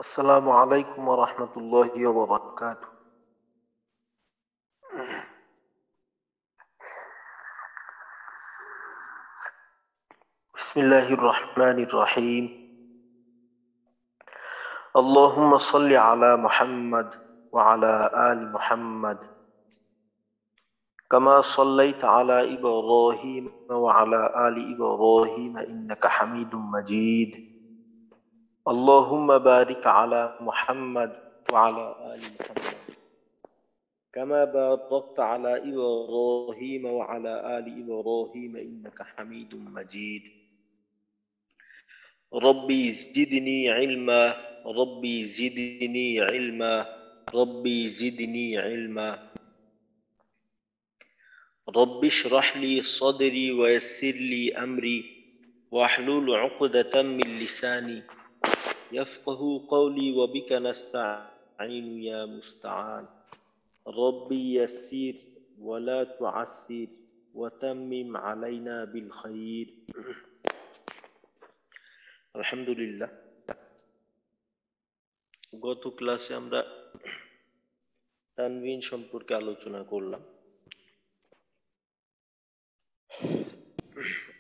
السلام عليكم ورحمة الله وبركاته. بسم الله الرحمن الرحيم. اللهم صل على محمد وعلى آل محمد كما صليت على إبراهيم وعلى آل إبراهيم إنك حميد مجيد. اللهم بارك على محمد وعلى آل محمد كما باركت على إبراهيم وعلى آل إبراهيم إنك حميد مجيد. ربي زدني علما ربي زدني علما ربي زدني علما. رب اشرح لي صدري ويسر لي أمري واحلل عقدة من لساني يفقه قولي وبك نستعين يا مستعان. ربي يسير ولا تعسر وتمم علينا بالخير. আলহামদুলিল্লাহ, গত ক্লাসে আমরা তানবিন সম্পর্কে আলোচনা করলাম।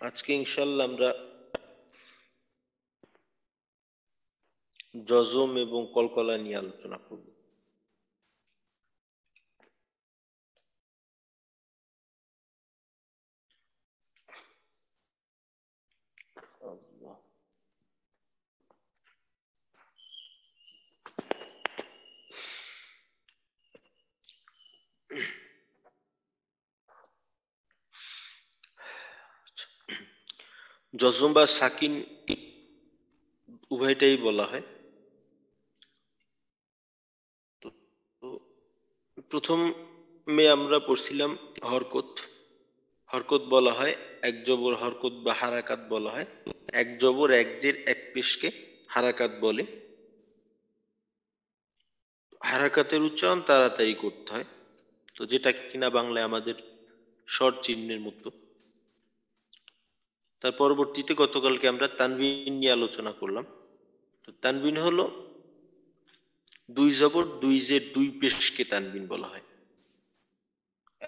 আজকে ইনশাআল্লাহ আমরা জজম এবং কলকলা নিয়ে আলোচনা করব। জজম বা সাকিন উভয়টাই বলা হয়। তো প্রথমে আমরা পড়ছিলাম হরকত। হরকত বলা হয় এক জবর হরকত বা হারাকাত বলা হয়। এক জবর এক জের এক পেশকে হারাকাত বলে। হারাকাতের উচ্চারণ তাড়াতাড়ি করতে হয়, তো যেটা কিনা বাংলায় আমাদের শর্ট চিহ্নের মতো। তার পরবর্তীতে গতকালকে আমরা তানবিন নিয়ে আলোচনা করলাম। তো তানবিন হলো দুই জবর দুই জের দুই পেশকে তানবিন বলা হয়।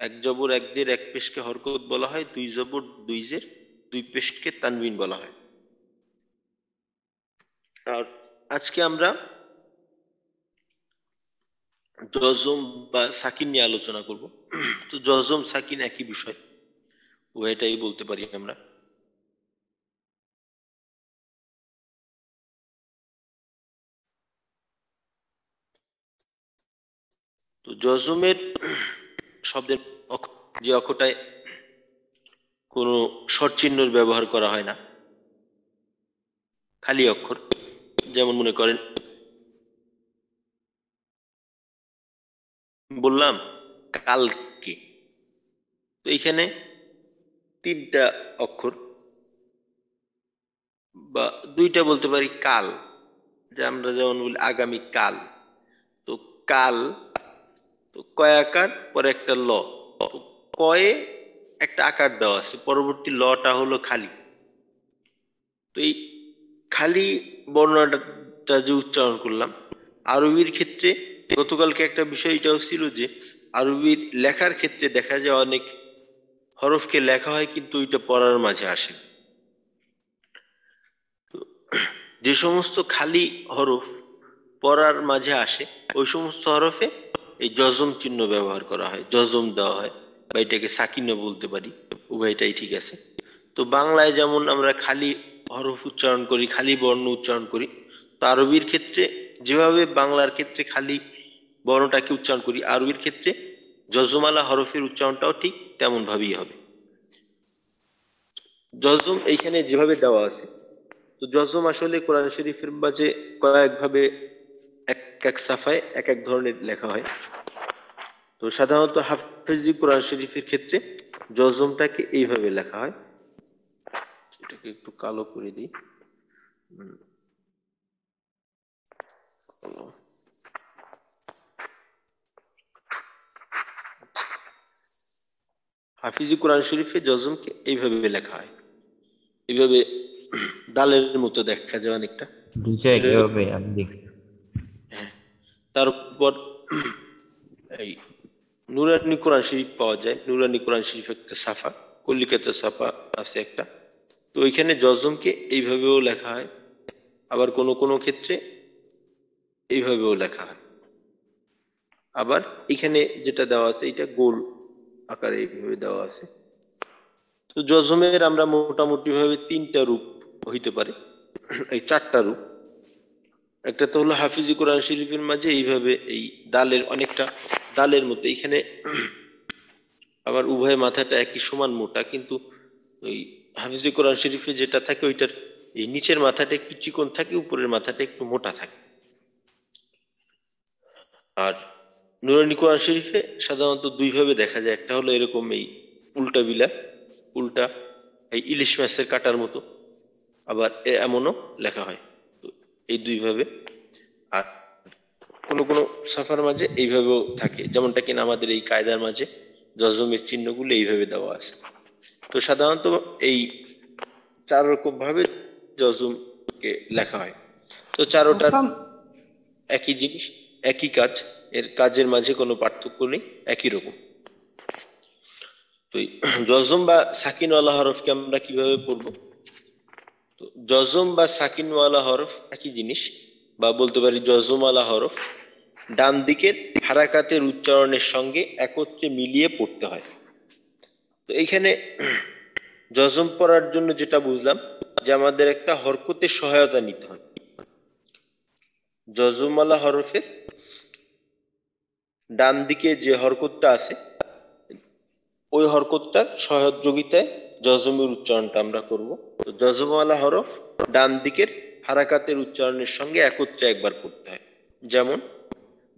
এক জবর এক জের এক পেশকে হরকত বলা হয়, দুই জবর দুই জের দুই পেশকে তানবিন বলা হয়। আর আজকে আমরা জজম বা সাকিন নিয়ে আলোচনা করব। তো জজম সাকিন একই বিষয়, ওইটাই বলতে পারি আমরা। তো জজমের শব্দের যে অক্ষরটায় কোনো শর্ট চিহ্নের ব্যবহার করা হয় না, খালি অক্ষর, যেমন মনে করেন বললাম কালকে, তো এইখানে তিনটা অক্ষর বা দুইটা বলতে পারি কাল, যে আমরা যেমন বলি আগামী কাল। তো কাল, তো কয় আকার পরে একটা ল, কয়ে একটা আকার দেওয়া আছে, পরবর্তী লটা হলো খালি। তো এই খালি বর্ণনাটা যে উচ্চারণ করলাম, আরবির ক্ষেত্রে গতকালকে একটা বিষয় এটাও ছিল যে আরবির লেখার ক্ষেত্রে দেখা যায় অনেক হরফকে লেখা হয় কিন্তু ওইটা পড়ার মাঝে আসে। তো যে সমস্ত খালি হরফ পড়ার মাঝে আসে ওই সমস্ত হরফে এই জজম চিহ্ন ব্যবহার করা হয়, জজম দেওয়া হয়, বা এটাকে সাকিনও বলতে পারি, উভয়টাই ঠিক আছে। তো বাংলায় যেমন আমরা খালি হরফ উচ্চারণ করি, খালি বর্ণ উচ্চারণ করি, তো আরবির ক্ষেত্রে যেভাবে বাংলার ক্ষেত্রে খালি বর্ণটাকে উচ্চারণ করি, আরবির ক্ষেত্রে জজমালা হরফের উচ্চারণটাও ঠিক তেমন ভাবেই হবে। জজম এইখানে যেভাবে দেওয়া আছে, তো জজম আসলে কোরআন শরীফের মাঝে কয়েকভাবে এক এক সাফায় এক এক ধরনের লেখা হয়। তো সাধারণত হাফেজি কোরআন শরীফের ক্ষেত্রে জজমটাকে এইভাবে লেখা হয়। এটাকে একটু কালো করে দিই। হাফিজি কোরআন শরীফে জজমকে এইভাবে লেখা হয়, এইভাবে দালের মতো দেখা যায় অনেকটা। এভাবে আমি দেখছি। তারপর এই নুরানি কোরআন শরীফ পাওয়া যায়। নুরানি কোরআন শরীফ একটা ছাপা, কলিকাতা ছাপা আছে একটা। তো ওইখানে জজমকে এইভাবেও লেখা হয়, আবার কোন কোন ক্ষেত্রে এইভাবেও লেখা হয়। আবার এখানে যেটা দেওয়া আছে এটা গোল আকারে এইভাবে দেওয়া আছে। তো জজমের আমরা মোটামুটি ভাবে তিনটা রূপ হইতে পারে, এই চারটা রূপ। একটা তো হলো হাফিজি কোরআন শরীফের মাঝে এইভাবে এই দালের অনেকটা দালের মতো, এখানে আবার উভয় মাথাটা একই সমান মোটা, কিন্তু ওই হাফিজি কোরআন শরীফে যেটা থাকে ওইটার এই নিচের মাথাটা একটু চিকন থাকে, উপরের মাথাটা একটু মোটা থাকে। আর নুরানি কোরআন শরীফে সাধারণত দুই ভাবে দেখা যায়, একটা হলো এরকম এই উল্টা বিলা, উল্টা এই ইলিশ মাছের কাটার মতো, আবার এমনও লেখা হয়। তো এই দুই ভাবে। আর কোন কোন সাফার মাঝে এইভাবেও থাকে, যেমনটা কিনা আমাদের এই কায়দার মাঝে জজমের চিহ্নগুলো এইভাবে দেওয়া আছে। তো সাধারণত এই চার রকম ভাবে জজমকে লেখা হয়। তো চারোটার একই জিনিস, একই কাজ, এর কাজের মাঝে কোনো পার্থক্য নেই, একই রকম। তো জজম বা সাকিনওয়ালা হরফকে আমরা কিভাবে পড়বো? তো জজম বা সাকিনওয়ালা হরফ একই জিনিস, বা বলতে পারি জজমওয়ালা হরফ ডান দিকের হারাকাতের উচ্চারণের সঙ্গে একত্রে মিলিয়ে পড়তে হয়। তো এইখানে জজম পড়ার জন্য যেটা বুঝলাম যে আমাদের একটা হরকতের সহায়তা নিতে হয়। জজমওয়ালা হরফের ডান দিকে যে হরকতটা আছে ওই হরকতটার সহযোগিতায় জজমের উচ্চারণটা আমরা করব। তো জজমওয়ালা হরফ ডান দিকের হারাকাতের উচ্চারণের সঙ্গে একত্রে একবার পড়তে হয়। যেমন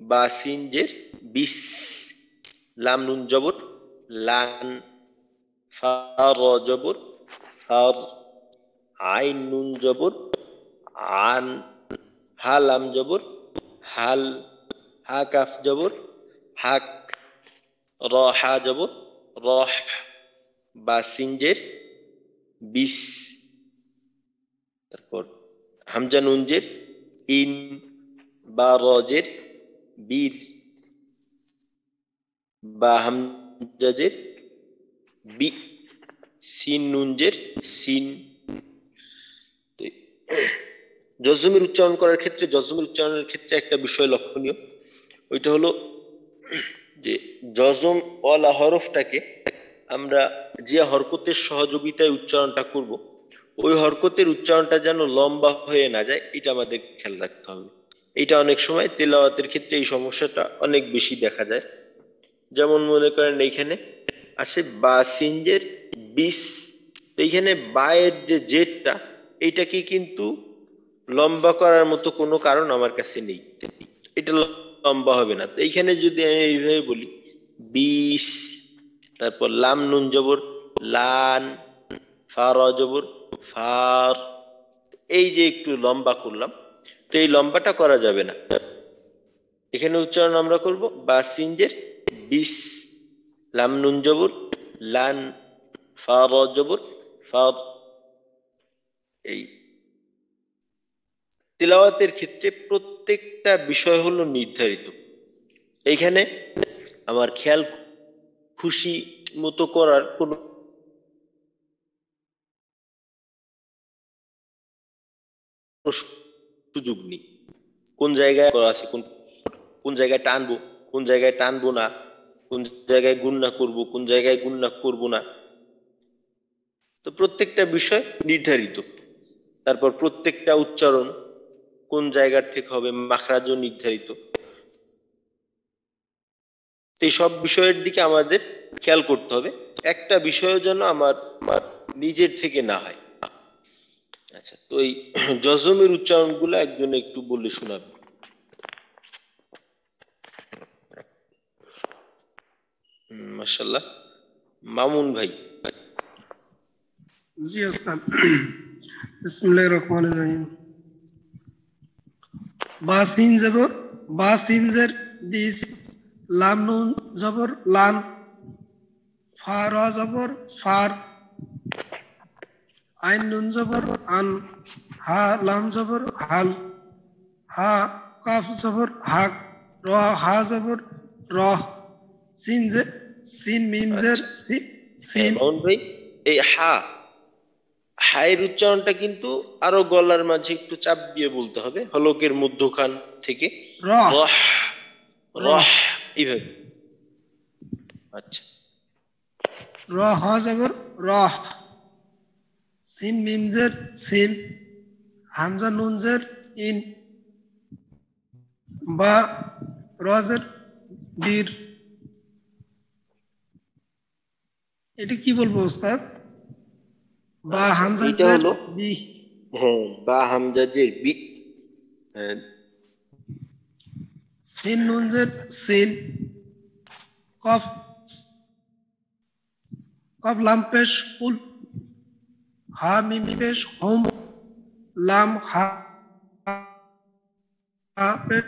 বা সিন জের বিস, লাম নুন জবর লান, ফা র জবর ফার, আইন নুন জবর আন, হা লাম জবর হাল, হা কাফ জবর হাক, র হা জবর রহ, বা সিনজের বিস, তারপর হামজা নুনজের ইন, বা রজের বীর, বা হামজাজের বি, সিন নুনজের সিন। জজমের উচ্চারণ করার ক্ষেত্রে, জজমের উচ্চারণের ক্ষেত্রে একটা বিষয় লক্ষণীয়, ওইটা হলো যে জজম ওয়ালা হরফটাকে আমরা যে হরকতের সহযোগিতায় উচ্চারণটা করব ওই হরকতের উচ্চারণটা যেন লম্বা হয়ে না যায়, এটা আমাদের খেয়াল রাখতে হবে। এটা অনেক সময় তেলাওয়াতের ক্ষেত্রে এই সমস্যাটা অনেক বেশি দেখা যায়। যেমন মনে করেন এইখানে আছে বা সিনজের বিস, এইখানে বায়ের যে জেটটা এইটাকে কিন্তু লম্বা করার মতো কোনো কারণ আমার কাছে নেই, এটা লম্বা হবে না। তো এইখানে যদি আমি এইভাবে বলি বিস, তারপর লাম নুন জবর লান, ফা র জবর ফার, এই যে একটু লম্বা করলাম, তো এই লম্বাটা করা যাবে না। এখানে উচ্চারণ আমরা করব বা সিনজের বিস, লাম নুন জবর লান, ফা র জবর ফার। এই তিলাওয়াতের ক্ষেত্রে প্রত্যেকটা বিষয় হলো নির্ধারিত। এইখানে আমার খেয়াল খুশি মতো করার কোনো সুযোগ নেই। কোন জায়গায় করা আছে, কোন কোন জায়গায় টানবো, কোন জায়গায় টানবো না, কোন জায়গায় গুণনা করব, কোন জায়গায় গুণনা করব না, তো প্রত্যেকটা বিষয় নির্ধারিত। তারপর প্রত্যেকটা উচ্চারণ কোন জায়গার থেকে হবে, মাখরাজও নির্ধারিত। এই সব বিষয়ের দিকে আমাদের খেয়াল করতে হবে, একটা বিষয় যেন আমার নিজের থেকে না হয়। আচ্ছা, তো এই জজমের উচ্চারণগুলো একজন একটু বলে শোনাবে। মাশাআল্লাহ, মামুন ভাই। জি ওস্তাদ। বিসমিল্লাহির রহমানির রহিম। বা সিন জবর বা সিনজের বিস, লাম নুন জবর লান, ফা র জবর ফার, আইন নুন জবর আন, হা লাম জবর হাল, হা কাফ জবর হাক, র হা জবর র সিন মিম জের আচ্ছা সিন মামুন ভাই, এই হায়ের উচ্চারণটা কিন্তু আরো গলার মাঝে একটু চাপ দিয়ে বলতে হবে, হলকের মধ্যখান থেকে। র রহ, র রহ, এইভাবে। আচ্ছা র হা জবর রহ সিন মিম জের সিন হামজা নুন জের ইন বা রজের বীর। এটা কি বলবো ওস্তাদ? বা আচ্ছা, হামজা এইটা জের হলো, বি হ্যাঁ, বা হামজাজের বি, হ্যাঁ, সিন নুন জের সিন কফ কফ লাম পেশ কুল হা মিম পেশ হুম লাম হা পেশ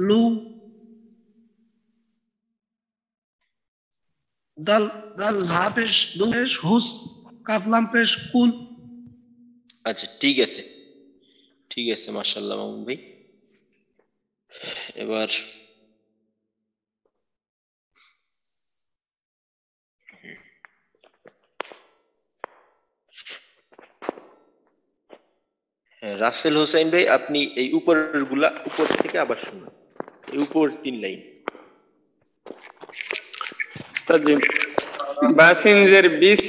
লু দাল দাল ঝা পেশ দু পেশ হুস কাফ লাম পেশ কুল। আচ্ছা ঠিক আছে, ঠিক আছে, মাশাআল্লাহ মামুন ভাই। এবার হ্যাঁ, রাসেল হোসেন ভাই, আপনি এই উপরের গুলা উপর থেকে আবার শুনুন, এই উপর 3 লাইন। উস্তাদ জি, বাসিন জের বিস,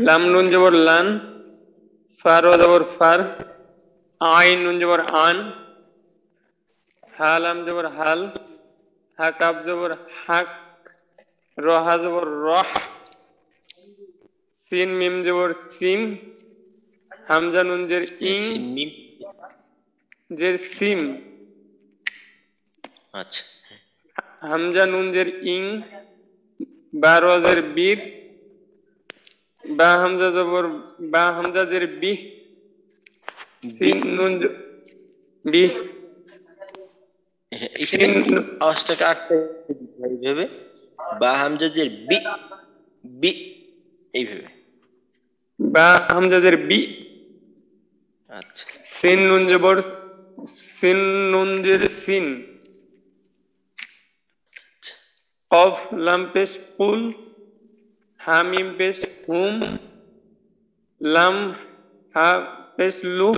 লাম নুন জবর লান, ফার ও জবর ফার, আইন নুন জবর আন, হা লাম জবর হাল, হা কাব জবর হাক, রহা জবর রহ, সিন মিম জবর সিন, হামজা নুন জের হ্যাঁ, ইং সিন মিম। জের সিম, আচ্ছা হামজা নুন জের ইং, বা রজের বীর, বা হামজা জবর বা হামজা জের বিহ, বি, সিন নুন বিহ, হ্যাঁ, এখানে সিন আওয়াজটাকে আটকে দিতে হয় এইভাবে, বা হামজাজের বি, বি, এইভাবে। বা হামজাদের বি, আচ্ছা সিন নুন জবর সিন নুন জের সিন, কফ লাম পেশ কুল, হামিম পেশ হুম, লাম হা পেশ লু,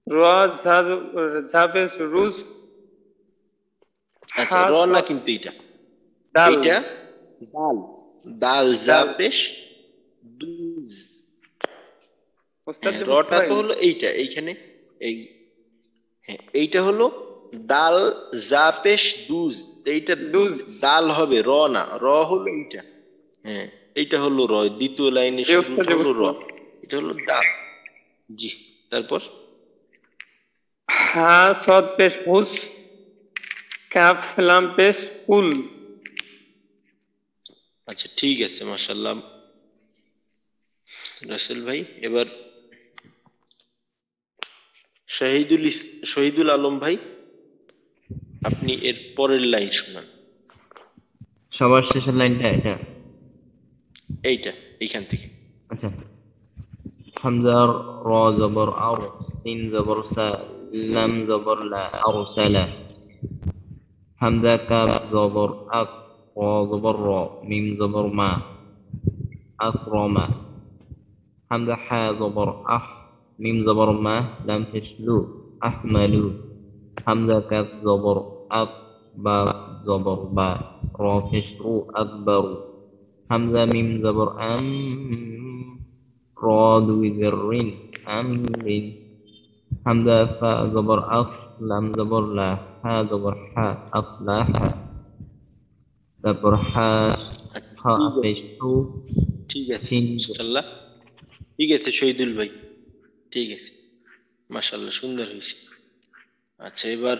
র ঝা পেশ রুজ, আচ্ছা, হা র না সদ কিন্তু এটা, দাল এইটা দাল, দাল জা দাল। পেশ দুজ। ওস্তাদ হ্যাঁ, জি বুঝতে রটা তো পারেন? হলো এইটা, এইখানে এই, হ্যাঁ এইটা হলো দাল জা পেশ দুজ, তো এইটা দুজ দাল হবে, র না, র হলো এইটা। হ্যাঁ, এইটা হলো র, দ্বিতীয় লাইনের জি ওস্তাদ শুরুটা জি হলো বুঝতে র, পারেন। এটা হলো দাল। জি, তারপর হা সদ পেশ হুস, কাফ লাম পেশ কুল। আচ্ছা ঠিক আছে, মাশাআল্লাহ রাসেল ভাই। এবার শহীদুল আলম ভাই, আপনি এর পরের লাইন শোনান, সবার শেষের লাইনটা এটা। এইটা, এইখান থেকে। আচ্ছা, হামজা র জবর আর, সিন জবর সা, লাম জবর লা, আরসালা। হামজা কাব জবর আক, র জবর র, মিম জবর মা, আকরমা। হামজা হা জবর আহ, মিম জবর মা, লাম পেশ লু, আহমালু। হামজা কাফ জবর আক, বা জবর বা, র পেশ রু, আকবারু। হামজা মিম জবর আম, র দুই জের রিন, আমরিন। হামজা ফা জবর আফ, লাম জবর লা, হা জবর হা, আফলাহা। তারপর হা, আচ্ছা, হা ঠিক আছে, পেশ হু, ঠিক আছে, সিন। মাশাআল্লাহ, ঠিক আছে শহীদুল ভাই, ঠিক আছে, মাশাআল্লাহ, সুন্দর হয়েছে। আচ্ছা এবার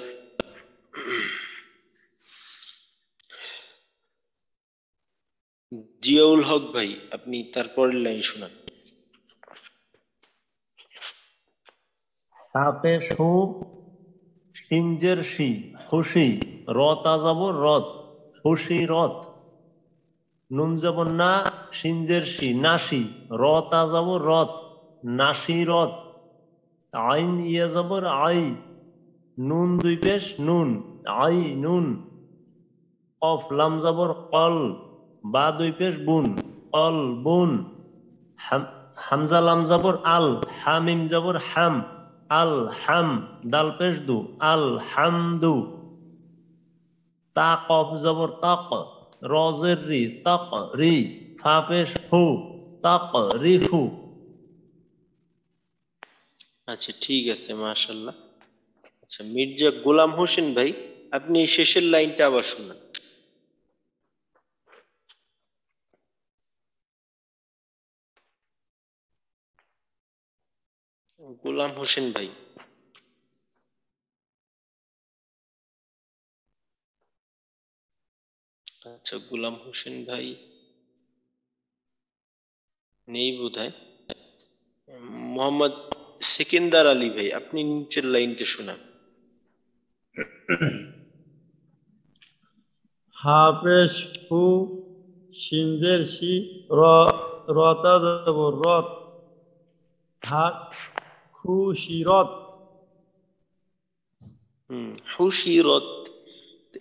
জিয়াউল হক ভাই, আপনি তারপরের লাইন শোনান। সাপে সু, সিনজের শি, খুশি, রত আজাবর রত, খুশি রত। নুন জবর না, সিনজের শি, নাসি, রত আজাবর রত, নাসি রত। আইন ইয়া জবর আই, নুন দুই পেশ নুন, আই নুন। কফ লাম জবর কল, বা দুই পেশ বুন, কল বুন। হামজা লাম জবর আল, হামিম জবর হাম, আল হাম। দাল পেশ দু, আল হামদু। তা কফ জবর তাক, রজের রি, তাক রি। ফা পেশ ফু, তাক রিফু। আচ্ছা ঠিক আছে, মাশাআল্লাহ। আচ্ছা মির্জা গোলাম হোসেন ভাই, আপনি এই শেষের লাইনটা আবার শুনুন। গোলাম হোসেন ভাই। আচ্ছা গোলাম হোসেন ভাই নেই বোধহয়। মোহাম্মদ সেকেন্দার আলী ভাই, আপনি নিচের লাইনটা শোনান। হাফেশ হু, সিনজের শি, রতা জবর রত, হাক খুশিরত। হুশিরত,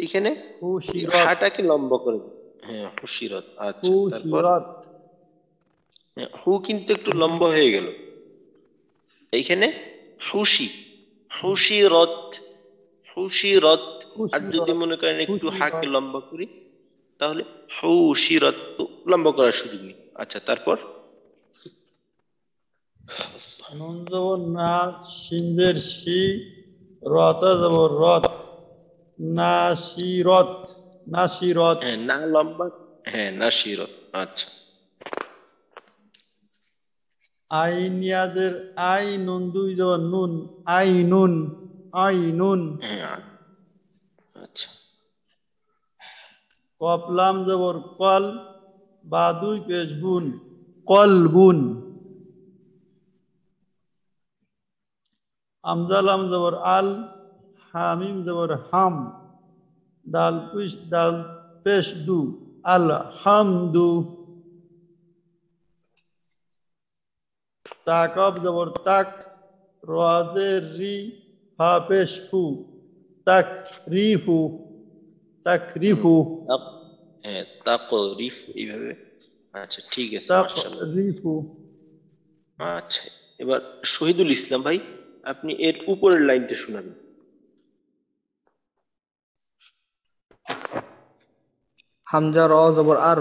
এখানে খুশিরত, হাটাকে লম্বা করে দিন। হ্যাঁ হুশিরত। আচ্ছা তারপর খুশিরত। হু কিন্তু একটু লম্বা হয়ে গেল এইখানে। খুশি, খুশিরত, খুশিরত। আর যদি খুশিরত, মনে করেন একটু হাকে খুশিরত। লম্বা করি, তাহলে খুশিরত, তো লম্বা করার সুযোগ নেই। আচ্ছা তারপর নুন জবর না, সিনজের শি, রতা জবর রত, নাসিরত, নাসিরত। হ্যাঁ না লম্বা, হ্যাঁ নাসিরত। আচ্ছা আইন ইয়াদের আই, নুন দুই জবর নুন, আই নুন, আই নুন। হ্যাঁ আচ্ছা কপলাম জবর কল, বা দুই পেশ বুন, কল বুন। আমজালাম জবর আল, হামিম জবর হাম, দাল পেশ দু, আল হামদু। তাকব জবর তাক, রাজের রি, হা পেশ ফু, তাক রিফু, তাক রিফু। হ্যাঁ তাকরিফ এইভাবে। আচ্ছা ঠিক আছে, তাক মাশাআল্লাহ। রিফু। আচ্ছা এবার শহীদুল ইসলাম ভাই, আপনি এর উপরের লাইনটা শোনাবেন। হামজা র জবর আর,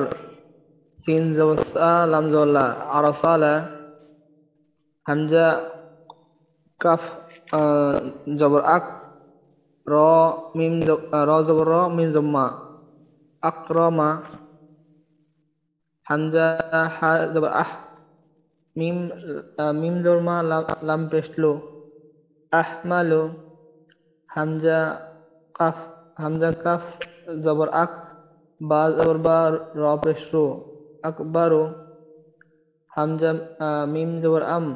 সিন জবর সা, লাম জবর লা, আরসালা। হামজা কাফ জবর আক, র মিম র জবর র, মিম জম্মা, আকরামা। হামজা হা জবর আহ, মিম মিম জবর মা, লাম পেশ লো, আহমালু। হামজা কাফ, হামজা কাফ জবর আক, বা জবর বা, র পেশ রো, আকবারু। হামজা মিম জবর আম,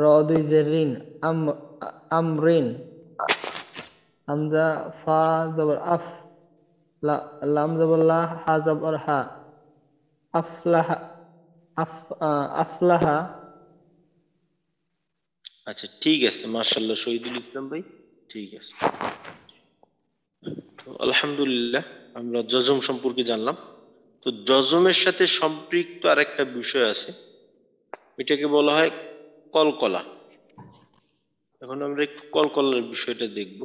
র দুই জের রিন, আমরিন। হামজা ফা জবর আফ, লাম জবর লা, হা জবর হা, আফলাহা, আফলাহা। আচ্ছা ঠিক আছে, মাশাআল্লাহ শহীদুল ইসলাম ভাই, ঠিক আছে। তো আলহামদুলিল্লাহ আমরা জজম সম্পর্কে জানলাম। তো জজমের সাথে সম্পৃক্ত আরেকটা বিষয় আছে, এটাকে বলা হয় কলকলা। এখন আমরা একটু কলকলার বিষয়টা দেখব।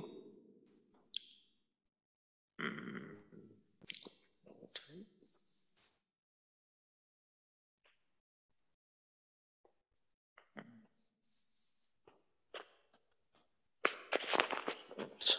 আচ্ছা,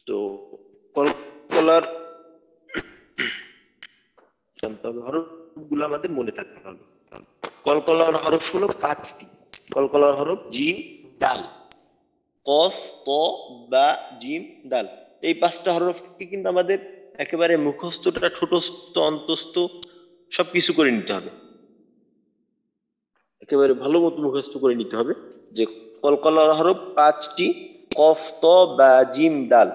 তো কলকলার জানতে হবে, হরফগুলো আমাদের মনে থাকতে হবে। কলকলার হরফ হলো 5টি। কলকলার হরফ জিম, দাল, কফ, ত, বা, জিম, দাল। এই 5টা হরফকে কিন্তু আমাদের একেবারে মুখস্থটা, ঠোঁটস্থ, অন্তস্থ সবকিছু করে নিতে হবে। একেবারে ভালো মতো মুখস্থ করে নিতে হবে যে কলকলার হরফ 5টি, কফ ত বা জিম দাল।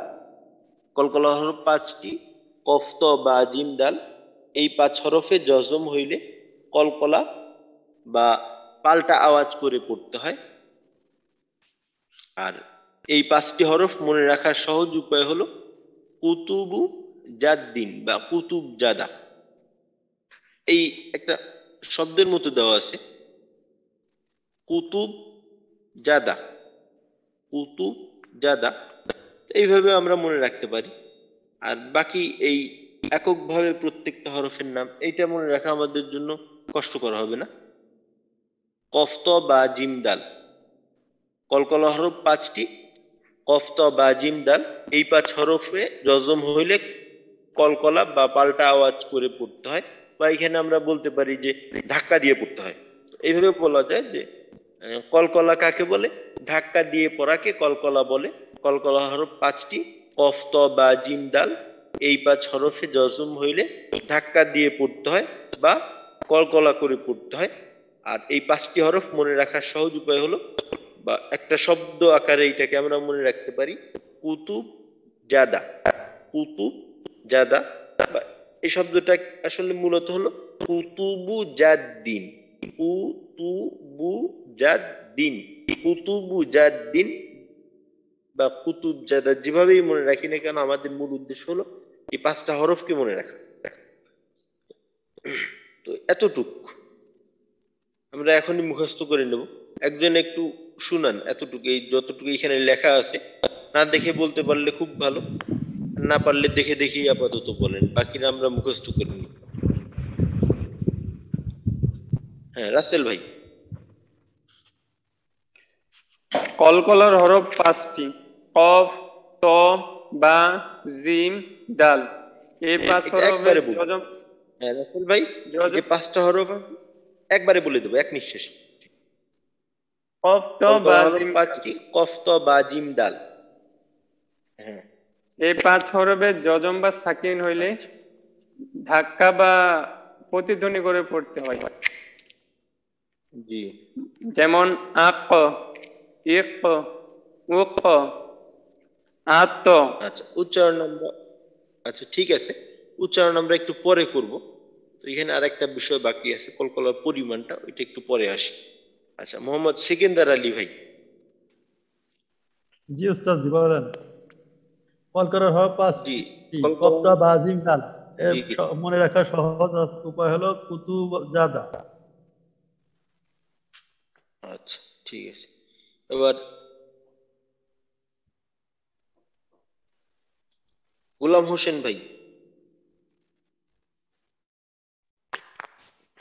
কলকলার হরফ 5টি, কফ ত বা জিম দাল। এই 5 হরফে জজম হইলে কলকলা বা পাল্টা আওয়াজ করে পড়তে হয়। আর এই 5টি হরফ মনে রাখার সহজ উপায় হলো কুতুবু জাদ্দিন বা কুতুব জাদা। এই একটা শব্দের মতো দেওয়া আছে, কুতুব জাদা, কুতুব জাদা। এইভাবে আমরা মনে রাখতে পারি। আর বাকি এই এককভাবে প্রত্যেকটা হরফের নাম এইটা মনে রাখা আমাদের জন্য কষ্টকর হবে না। কফ ত বা জিম দাল, কলকলা হরফ 5টি, কফ ত বা জিম দাল। এই 5 হরফে জজম হইলে কলকলা বা পাল্টা আওয়াজ করে পড়তে হয়, বা এখানে আমরা বলতে পারি যে ধাক্কা দিয়ে পড়তে হয়। এইভাবে বলা যায় যে কলকলা কাকে বলে, ধাক্কা দিয়ে পড়াকে কলকলা বলে। কলকলা হরফ 5টি, কফ ত বা জিম দাল। এই 5 হরফে জজম হইলে ধাক্কা দিয়ে পড়তে হয় বা কলকলা করে পড়তে হয়। আর এই 5টি হরফ মনে রাখার সহজ উপায় হলো, বা একটা শব্দ আকারে এটাকে আমরা মনে রাখতে পারি কুতুব জাদা, কুতুব জাদা। বা এই শব্দটা আসলে মূলত হলো কুতুবু জাদ্দিন, কুতুবু জাদ্দিন, কুতুবু জাদ্দিন বা কুতুব জাদা। যেভাবেই মনে রাখি না কেন আমাদের মূল উদ্দেশ্য হলো এই 5টা হরফকে মনে রাখা। তো এতটুক আমরা এখনই মুখস্থ করে নেব। একজন একটু শুনান এতটুকু, এই যতটুকু এখানে লেখা আছে, না দেখে বলতে পারলে খুব ভালো, না পারলে দেখে দেখেই আপাতত বলেন, বাকিরা আমরা মুখস্থ করে নিই। হ্যাঁ রাসেল ভাই। কলকলার হরফ 5টি, কফ ত বা জিম দাল। এই 5 এটা হরফের একবারে বলুন। জজম হ্যাঁ রাসেল ভাই, এই যে 5টা হরফ একবারে বলে দেবো এক নিঃশ্বাসে। কফ ত বা কলকলা হরফ জিম দাল। 5টি, কফ ত বা জিম দাল। হ্যাঁ এই 5 হরফের জজম বা সাকিন হইলে ধাক্কা বা প্রতিধ্বনি করে পড়তে হয়। জি যেমন আক, ইক, উক, আত। আচ্ছা, উচ্চারণ আমরা, আচ্ছা ঠিক আছে, উচ্চারণ আমরা একটু পরে করব। তো এখানে আরেকটা বিষয় বাকি আছে, কলকলার পরিমাণটা, ওইটা একটু পরে আসি। আচ্ছা মোহাম্মদ সিকেন্দার আলী ভাই। জি উস্তাদ, জি বলেন। কলকাতার হরফ জি 5টি, কফ কলকলা, ত বা জিম দাল। এর জি মনে রাখার সহজ উপায় হলো কুতুব জাদা। আচ্ছা ঠিক আছে। এবার গোলাম হোসেন ভাই।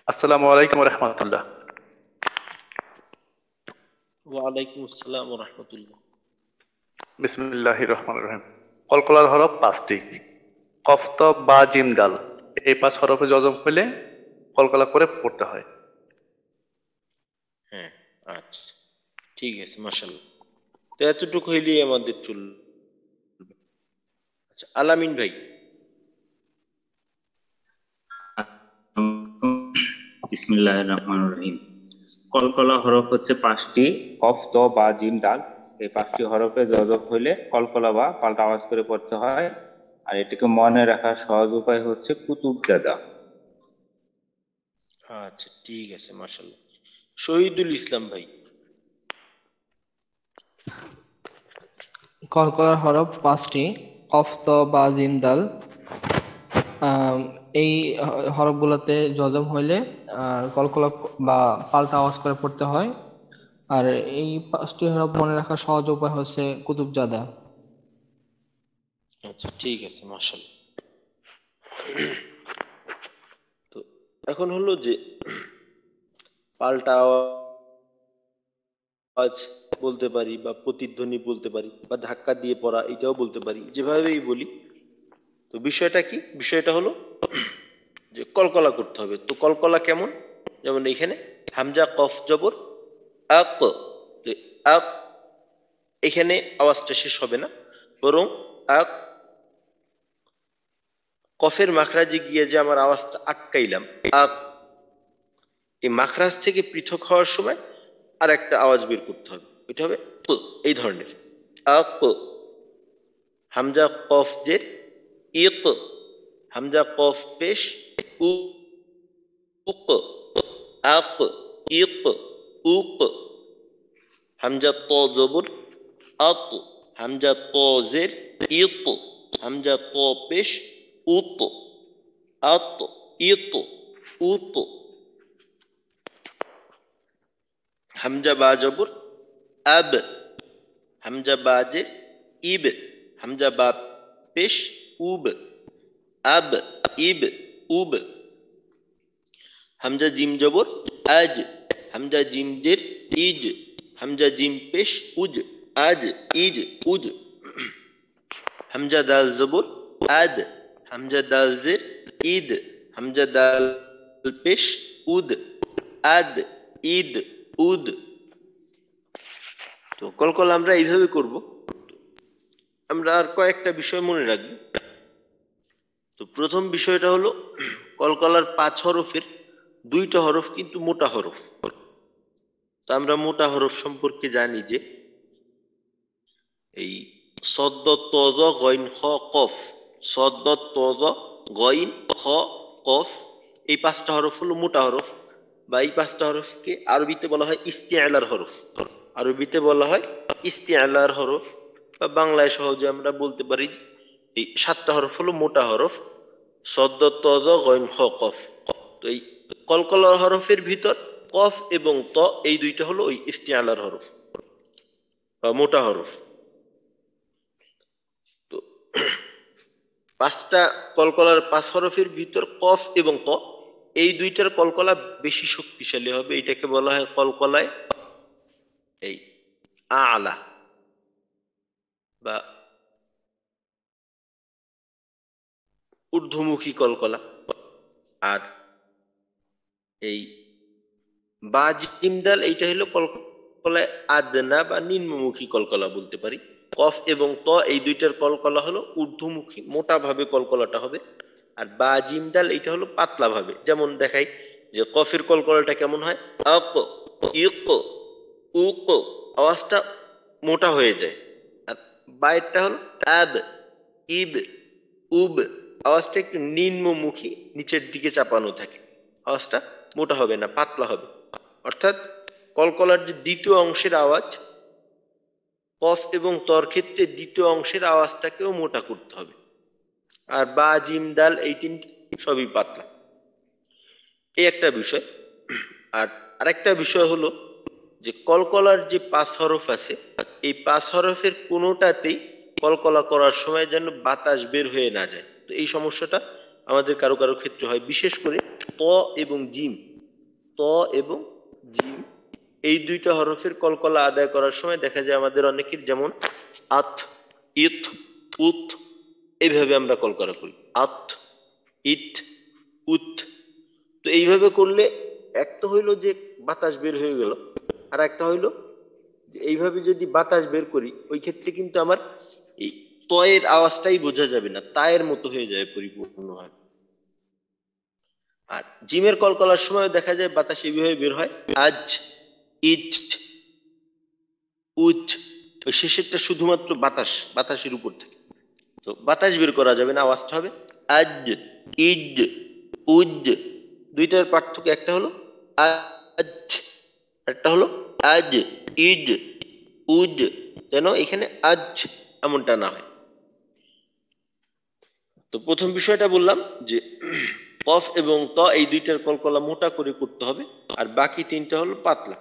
আসসালামু আলাইকুম রহমতুল্লাহ। ওয়ালাইকুম আসসালাম ওয়া রাহমাতুল্লাহ। বিসমিল্লাহির রহমানির রহিম। কলকলার হরফ 5টি, কফ ত বা জিম দাল। এই 5 হরফে জজম হইলে কলকলা করে পড়তে হয়। হ্যাঁ আচ্ছা ঠিক আছে, মাশাআল্লাহ। তো এতটুকু হইলেই আমাদের চলবে। আচ্ছা আলামিন ভাই। বিসমিল্লাহির রহমানির রহিম। কলকলা হরফ হচ্ছে 5টি, কফ ত বা জিম দাল। এই 5টি হরফে জজম হইলে কলকলা বা পাল্টা আওয়াজ করে পড়তে হয়। আর এটিকে মনে রাখার সহজ উপায় হচ্ছে কুতুব জাদা। আচ্ছা ঠিক আছে, মাশাআল্লাহ। শহীদুল ইসলাম ভাই। কলকলার হরফ 5টি, কফ ত বা জিম দাল। এই হরফগুলোতে জজম হইলে কলকলা বা পাল্টা আওয়াজ করে পড়তে হয়। আর এই 5টি হরফ মনে রাখার সহজ উপায় হচ্ছে কুতুবজাদা। আচ্ছা ঠিক আছে, মাশাআল্লাহ। তো এখন হলো যে পাল্টা আওয়াজ বলতে পারি, বা প্রতিধ্বনি বলতে পারি, বা ধাক্কা দিয়ে পড়া এটাও বলতে পারি, যেভাবেই বলি। তো বিষয়টা কি, বিষয়টা হলো যে কলকলা করতে হবে। তো কলকলা কেমন, যেমন এখানে হামজা কফ জবর আক, তো আক, এখানে আওয়াজটা শেষ হবে না, বরং আক, কফের মাখরাজে গিয়ে যে আমার আওয়াজটা আটকাইলাম, আক, এই মাখরাজ থেকে পৃথক হওয়ার সময় আর একটা আওয়াজ বের করতে হবে, এটা হবে প, এই ধরনের আপ। হামজা কফ জের ইক, হামজা কফ পেশ উ, উক, আপ, ইক, উক। হামজা ত জবর আত, হামজা ত জের ইত, হামজা ত পেশ উত, আত, ইত, উত। হামজা বা জবর আব, হামজা বা জের ইব, হামজা বা পেশ উব, আব, ইব, উব। হামজা জিম জবর আজ, হামজা জিম জের ইজ, হামজা জিম পেশ উজ, আজ, ইজ, উজ। হামজা দাল জবর আদ, হামজা দাল জের ঈদ, হামজা দাল পেশ উদ, আদ, ঈদ, উদ। তো কলকলা আমরা এইভাবে করব। আমরা আর কয়েকটা বিষয় মনে রাখবো। তো প্রথম বিষয়টা হলো কলকলার 5 হরফের 2টা হরফ কিন্তু মোটা হরফ। তো আমরা মোটা হরফ সম্পর্কে জানি যে এই সদ্দ তজ গইন খ কফ, সদ্দ তজ গইন খ কফ, এই 5টা হরফ হলো মোটা হরফ, বা এই 5টা হরফকে আরবিতে বলা হয় ইস্তিআলার হরফ। আরবিতে বলা হয় ইস্তিআলার হরফ, বা বাংলায় সহজে আমরা বলতে পারি এই 7টা হরফ হলো মোটা হরফ, সদ্দ তজ গইন খ কফ। তো এই কলকলার হরফের ভিতর কফ এবং ত এই 2টা হলো ওই ইস্তিআলার হরফ বা মোটা হরফ। তো 5টা কলকলার 5 হরফের ভিতর কফ এবং ত এই 2টার কলকলা বেশি শক্তিশালী হবে, এটাকে বলা হয় কলকলায় এই আলা বা ঊর্ধ্বমুখী কলকলা। আর এই বা জিম দাল এইটা হলো কলকলায় আদনা বা নিম্নমুখী কলকলা বলতে পারি। কফ এবং ত এই 2টার কলকলা হলো ঊর্ধ্বমুখী, মোটা ভাবে কলকলাটা হবে। আর বা জিম দাল এইটা হলো পাতলা ভাবে। যেমন দেখাই যে কফের কলকলাটা কেমন হয়, আক, ইক, উক, আওয়াজটা মোটা হয়ে যায়। আর বাইরটা হলো আব, ইব, উব, আওয়াজটা একটু নিম্নমুখী, নিচের দিকে চাপানো থাকে, আওয়াজটা মোটা হবে না, পাতলা হবে। অর্থাৎ কলকলার যে দ্বিতীয় অংশের আওয়াজ, কফ এবং তর ক্ষেত্রে দ্বিতীয় অংশের আওয়াজটাকেও মোটা করতে হবে। আর বা জিম দাল এই 3টি সবই পাতলা, এই একটা বিষয়। আর আরেকটা বিষয় হলো যে কলকলার যে 5 হরফ আছে, এই 5 হরফের কোনোটাতেই কলকলা করার সময় যেন বাতাস বের হয়ে না যায়। তো এই সমস্যাটা আমাদের কারো কারো ক্ষেত্রে হয়, বিশেষ করে ত এবং জিম, ত এবং জিম এই 2টা হরফের কলকলা আদায় করার সময় দেখা যায় আমাদের অনেকের, যেমন আত, ইত, উত, এইভাবে আমরা কলকলা করি, আত, ইত, উত। তো এইভাবে করলে একটা হইলো যে বাতাস বের হয়ে গেল, আর একটা হইলো যে এইভাবে যদি বাতাস বের করি ওই ক্ষেত্রে কিন্তু আমার এই তয়ের আওয়াজটাই বোঝা যাবে না, তায়ের মতো হয়ে যায় পরিপূর্ণ হয়। আর জিমের কলকলার সময় দেখা যায় বাতাস এইভাবে বের হয়, আজ, ইজ, উজ, ওই শেষেরটা শুধুমাত্র বাতাস, বাতাসের উপর থেকে। তো বাতাস বের করা যাবে না, আওয়াজটা হবে আজ, ইজ, উজ। 2টার পার্থক্য, একটা হলো আজ, একটা হলো আজ, ইজ, উজ, যেন এখানে আজ এমনটা না হয়। তো প্রথম বিষয়টা বললাম যে কফ এবং ত এই 2টার কলকলা মোটা করে করতে হবে, আর বাকি 3টা হলো পাতলা।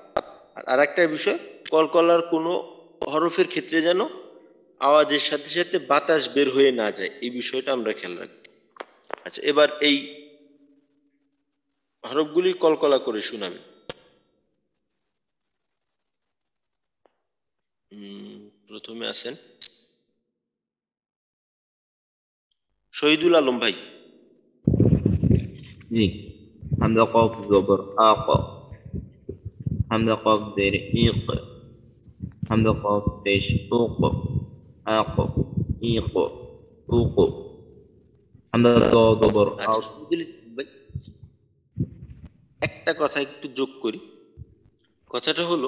আর আরেকটা বিষয়, কলকলার কোনো হরফের ক্ষেত্রে যেন আওয়াজের সাথে সাথে বাতাস বের হয়ে না যায়, এই বিষয়টা আমরা খেয়াল রাখবো। আচ্ছা, এবার এই হরফগুলির কলকলা করে শোনাবেন। প্রথমে আছেন শহীদুল আলম ভাই। জি। হামজা কফ জবর আক, হামজা কফ জের ইক, হামজা কফ পেশ উক, আক, ইক, উক। হামজা ত জবর আক। একটা একটা কথা একটু যোগ করি। কথাটা হলো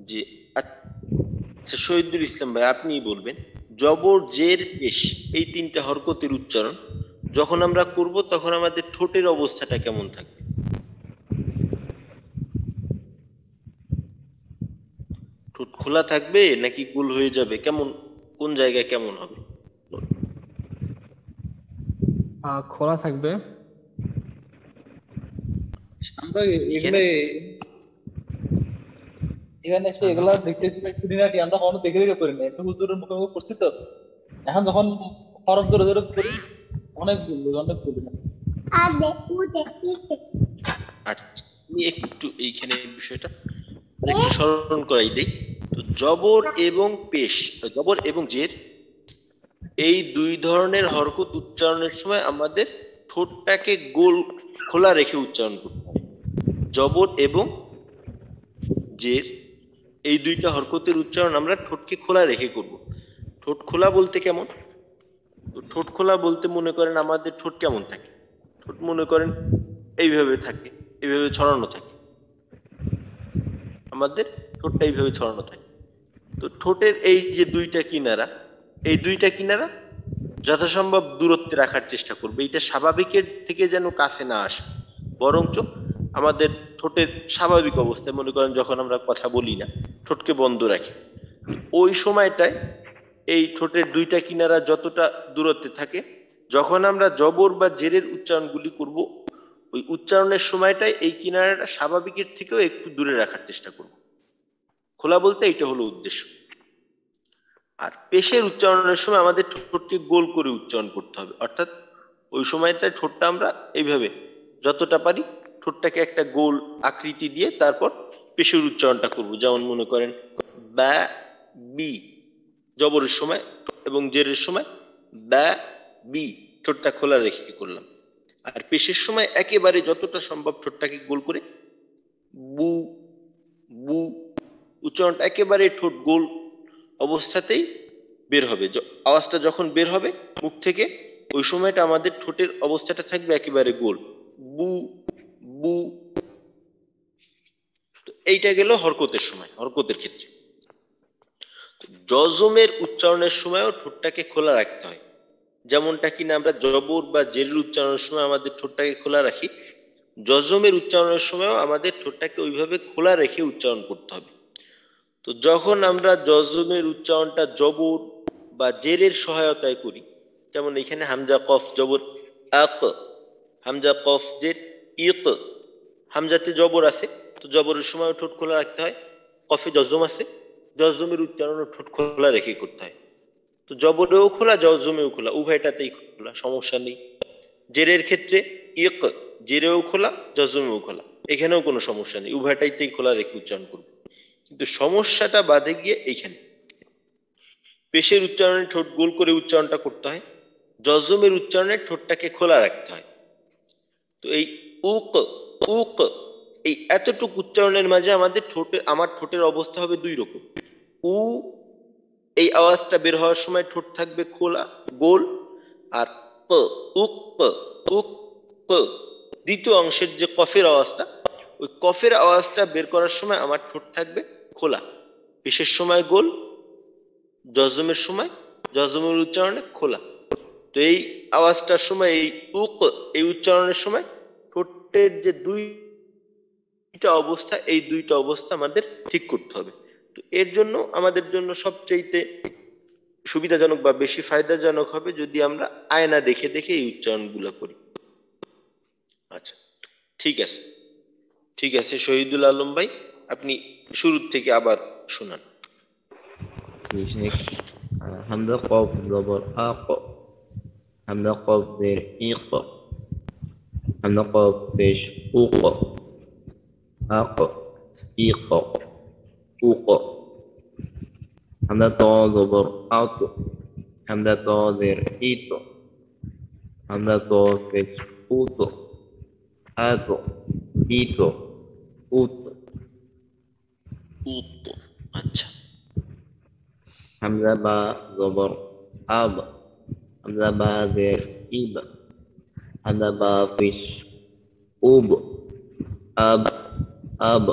যে আচ্ছা শহীদুল ইসলাম ভাই আপনিই বলবেন, জবর জের পেশ এই তিনটা হরকতের উচ্চারণ যখন আমরা করব তখন আমাদের ঠোঁটের অবস্থাটা কেমন থাকবে? ঠোঁট খোলা থাকবে নাকি গোল হয়ে যাবে, কেমন কোন জায়গায় কেমন হবে? খোলা থাকবে। আমরা এখানে এখানে এসে এগুলা দেখতেছি খুঁটিনাটি আমরা কখনো দেখে দেখে করি না, একটু হুজুরের মুখে করছি তো, এখন যখন হরফ ধরে ধরে করি অনেক করি না। আচ্ছা আমি একটু এইখানে বিষয়টা একটু স্মরণ করাই দেই। তো জবর এবং পেশ, জবর এবং জের এই দুই ধরনের হরকত উচ্চারণের সময় আমাদের ঠোঁটটাকে গোল খোলা রেখে উচ্চারণ করতে হবে। জবর এবং জের এই দুইটা হরকতের উচ্চারণ আমরা ঠোঁটকে খোলা রেখে করব। ঠোঁট খোলা বলতে কেমন? তো ঠোঁট খোলা বলতে মনে করেন আমাদের ঠোঁট কেমন থাকে? ঠোঁট মনে করেন এইভাবে থাকে, এইভাবে ছড়ানো থাকে, আমাদের ঠোঁটটা এইভাবে ছড়ানো থাকে। তো ঠোঁটের এই যে দুইটা কিনারা, এই দুইটা কিনারা যথাসম্ভব দূরত্বে রাখার চেষ্টা করবে। এটা স্বাভাবিকের থেকে যেন কাছে না আসে, বরঞ্চ আমাদের ঠোঁটের স্বাভাবিক অবস্থায় মনে করেন যখন আমরা কথা বলি না, ঠোঁটকে বন্ধ রাখি, ওই সময়টায় এই ঠোঁটের দুইটা কিনারা যতটা দূরত্বে থাকে, যখন আমরা জবর বা জেরের উচ্চারণগুলি করব ওই উচ্চারণের সময়টায় এই কিনারাটা স্বাভাবিকের থেকেও একটু দূরে রাখার চেষ্টা করব। খোলা বলতে এটা হলো উদ্দেশ্য। আর পেশের উচ্চারণের সময় আমাদের ঠোঁটকে গোল করে উচ্চারণ করতে হবে, অর্থাৎ ওই সময়টায় ঠোঁটটা আমরা এইভাবে যতটা পারি ঠোঁটটাকে একটা গোল আকৃতি দিয়ে তারপর পেশের উচ্চারণটা করব। যেমন মনে করেন বা বি জবরের সময় এবং জেরের সময় বা বি ঠোঁটটা খোলা রেখে করলাম। আর পেশের সময় একেবারে যতটা সম্ভব ঠোঁটটাকে গোল করে বু বু উচ্চারণটা একেবারে ঠোঁট গোল অবস্থাতেই বের হবে। আওয়াজটা যখন বের হবে মুখ থেকে ওই সময়টা আমাদের ঠোঁটের অবস্থাটা থাকবে একেবারে গোল, বু বু। এইটা গেল হরকতের সময়, হরকতের ক্ষেত্রে। জজমের উচ্চারণের সময়ও ঠোঁটটাকে খোলা রাখতে হয়, যেমনটা কিনা আমরা জবর বা জেরের উচ্চারণের সময় আমাদের ঠোঁটটাকে খোলা রাখি, জজমের উচ্চারণের সময়ও আমাদের ঠোঁটটাকে ওইভাবে খোলা রেখে উচ্চারণ করতে হবে। তো যখন আমরা জজমের উচ্চারণটা জবর বা জেরের সহায়তায় করি, যেমন এখানে হামজা কফ জবর আক, হামজা কফ জের ইক, হামজাতে জবর আছে তো জবরের সময় ঠোঁট খোলা রাখতে হয়, কফে জজম আছে জজমের উচ্চারণ ঠোঁট খোলা রেখে করতে হয়। তো জবরেও খোলা জজমেও খোলা, উভয়টাতেই খোলা, সমস্যা নেই। জেরের ক্ষেত্রে ইক, জেরেও খোলা জজমেও খোলা, এখানেও কোনো সমস্যা নেই, উভয়টাইতেই খোলা রেখে উচ্চারণ করবে। কিন্তু সমস্যাটা বাধে গিয়ে এইখানে, পেশের উচ্চারণে ঠোঁট গোল করে উচ্চারণটা করতে হয়, জজমের উচ্চারণে ঠোঁটটাকে খোলা রাখতে হয়। তো এই উক উক এই এতটুকু উচ্চারণের মাঝে আমাদের আমার ঠোঁটের অবস্থা হবে দুই রকম। উ এই আওয়াজটা বের হওয়ার সময় ঠোঁট থাকবে খোলা গোল, আর প উক উক দ্বিতীয় অংশের যে কফের আওয়াজটা, ওই কফের আওয়াজটা বের করার সময় আমার ঠোঁট থাকবে খোলা, পেশের সময় গোল, জজমের সময় জজমের উচ্চারণে খোলা। তো এই আওয়াজটার সময় এই উক এই উচ্চারণের সময় ঠোঁটের যে দুইটা অবস্থা, এই দুইটা অবস্থা আমাদের ঠিক করতে হবে। তো এর জন্য আমাদের জন্য সবচেয়ে সুবিধাজনক বা বেশি ফায়দাজনক হবে যদি আমরা আয়না দেখে দেখে এই উচ্চারণগুলো করি। আচ্ছা ঠিক আছে, ঠিক আছে শহীদুল আলম ভাই আপনি শুরু থেকে আবার শোনান। হামজা কফ জবর আক, হামজা কফ জের ইক, হামজা কফ পেশ উক, আক ইক উক, হামজা ত জবর আত, হামজা ত জের ইত, হামজা ত পেশ উত, আত ইত উত উত। আচ্ছা হামজা বা জবর আব, হামজা বা জের ইব, হামজা বা পেশ উব, আব আব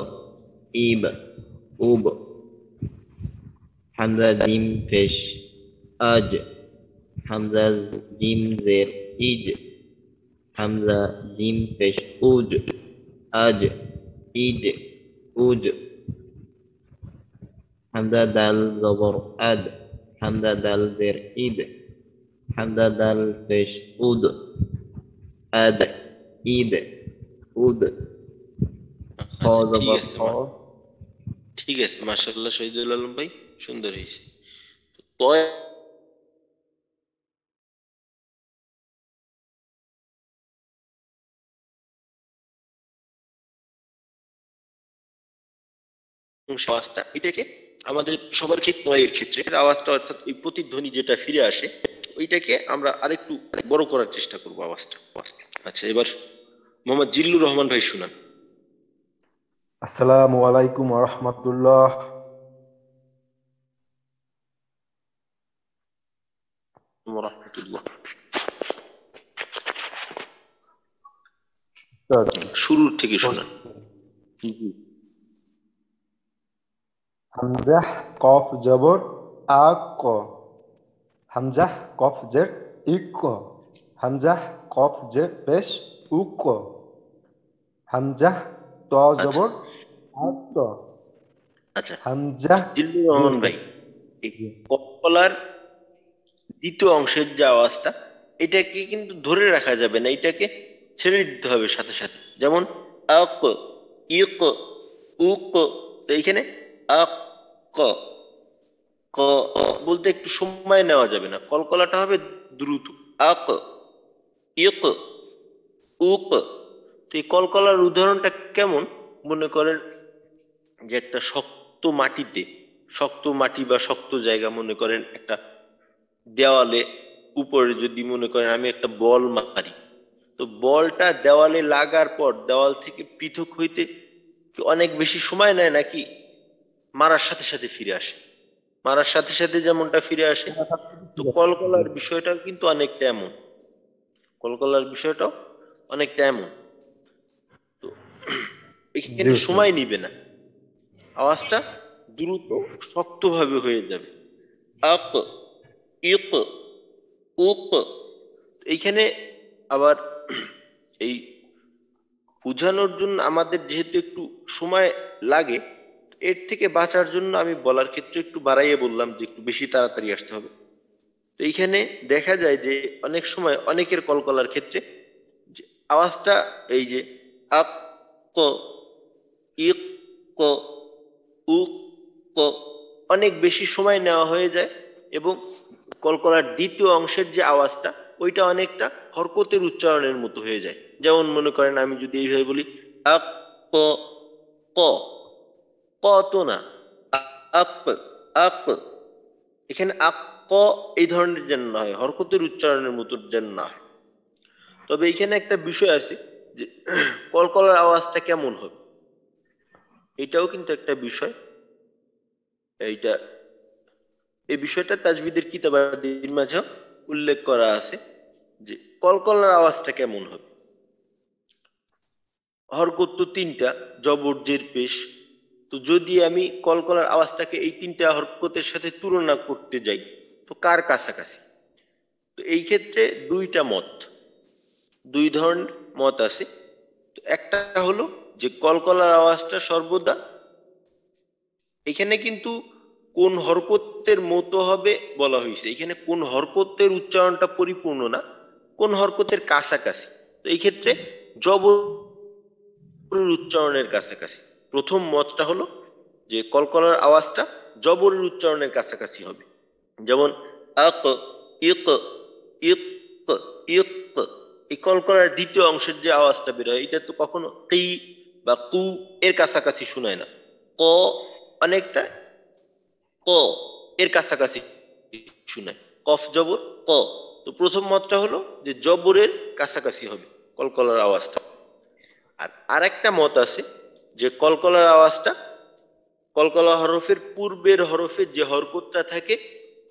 ইব উব হামজা জিম পেশ আজ হামজা জিম জের ইজ হামজা জিম পেশ উজ আজ ইজ উজ হামজা দাল জবর আদ হামজা দাল জের ইদ হামজা দাল পেশ উদ আদ ইদ উদ খ জবর খ ঠিক আছে, মাশাআল্লাহ শহীদুল আলম ভাই, সুন্দর হয়েছে। তয় আওয়াজটা, এটাকে আমাদের সবার ক্ষেত্রে নয়ের ক্ষেত্রে আওয়াজটা, অর্থাৎ ওই প্রতিধ্বনি যেটা ফিরে আসে, ওইটাকে আমরা আরেকটু বড় করার চেষ্টা করবো আওয়াজটা। আচ্ছা, এবার মোহাম্মদ জিল্লুর রহমান ভাই শুনান। আসসালামু আলাইকুম ওয়া রাহমাতুল্লাহ। শুরুর থেকে শোনান। হামজাহ কফ জবর আক হামজাহ কফ জের ইক হামজাহ কফ জের পেশ উক হামজাহ ত জবর আত আচ্ছা হামজাহ জিল্লুর রহমান ভাই, এই কলার দ্বিতীয় অংশের যে আওয়াজটা, এটাকে কিন্তু ধরে রাখা যাবে না, এটাকে ছেড়ে দিতে হবে সাথে সাথে। যেমন আক ইক উক, তো এইখানে আক ক বলতে একটু সময় নেওয়া যাবে না, কলকলাটা হবে দ্রুত। আক ইক উক। তো এই কলকলার উদাহরণটা কেমন, মনে করেন যে একটা শক্ত মাটিতে, শক্ত মাটি বা শক্ত জায়গা, মনে করেন একটা দেওয়ালে উপরে যদি মনে করেন আমি একটা বল মারি, তো বলটা দেওয়ালে লাগার পর দেওয়াল থেকে পৃথক হইতে অনেক বেশি সময় নেয় নাকি মারার সাথে সাথে ফিরে আসে? মারার সাথে সাথে যেমনটা ফিরে আসে, তো কলকলার বিষয়টাও কিন্তু অনেকটা এমন, কলকলার বিষয়টাও অনেকটা এমন। তো এখানে সময় নিবে না, আওয়াজটা দ্রুত শক্তভাবে হয়ে যাবে। আক ইক উক। এইখানে আবার এই বোঝানোর জন্য আমাদের যেহেতু একটু সময় লাগে, এর থেকে বাঁচার জন্য আমি বলার ক্ষেত্রে একটু বাড়াইয়ে বললাম যে একটু বেশি তাড়াতাড়ি আসতে হবে। তো এইখানে দেখা যায় যে অনেক সময় অনেকের কলকলার ক্ষেত্রে আওয়াজটা এই যে আক ক ইক ক উক ক অনেক বেশি সময় নেওয়া হয়ে যায়, এবং কলকলার দ্বিতীয় অংশের যে আওয়াজটা, ওইটা অনেকটা হরকতের উচ্চারণের মতো হয়ে যায়। যেমন মনে করেন আমি যদি এইভাবে বলি আক ক ক, ক তো না, আক আক, এখানে আক ক এই ধরনের যেন না হয়, হরকতের উচ্চারণের মতো যেন না হয়। তবে এখানে একটা বিষয় আছে যে কলকলার আওয়াজটা কেমন হবে, এটাও কিন্তু একটা বিষয়। এইটা এই বিষয়টা তাজবিদের কিতাবাদির মাঝে উল্লেখ করা আছে যে কলকলার আওয়াজটা কেমন হবে। হরকত তো তিনটা, জবর জের পেশ। তো যদি আমি কলকলার আওয়াজটাকে এই তিনটা হরকতের সাথে তুলনা করতে যাই, তো কার কাছাকাছি? তো এই ক্ষেত্রে দুইটা মত, দুই ধরনের মত আছে। তো একটা হলো যে কলকলার আওয়াজটা সর্বদা, এখানে কিন্তু কোন হরকতের মতো হবে বলা হয়েছে, এখানে কোন হরকতের উচ্চারণটা পরিপূর্ণ না, কোন হরকতের কাছাকাছি। তো এই ক্ষেত্রে জবরের উচ্চারণের কাছাকাছি। প্রথম মতটা হলো যে কলকলার আওয়াজটা জবরের উচ্চারণের কাছাকাছি হবে। যেমন আক ইক ইক ইক, এই কলকলার দ্বিতীয় অংশের যে আওয়াজটা বের হয়, এটা তো কখনো কি বা কু এর কাছাকাছি শোনায় না। ক অনেকটা ক এর কাছাকাছি শোনায়, কফ জবর ক। তো প্রথম মতটা হলো যে জবরের কাছাকাছি হবে কলকলার আওয়াজটা। আর আরেকটা মত আছে যে কলকলার আওয়াজটা কলকলা হরফের পূর্বের হরফের যে হরকতটা থাকে,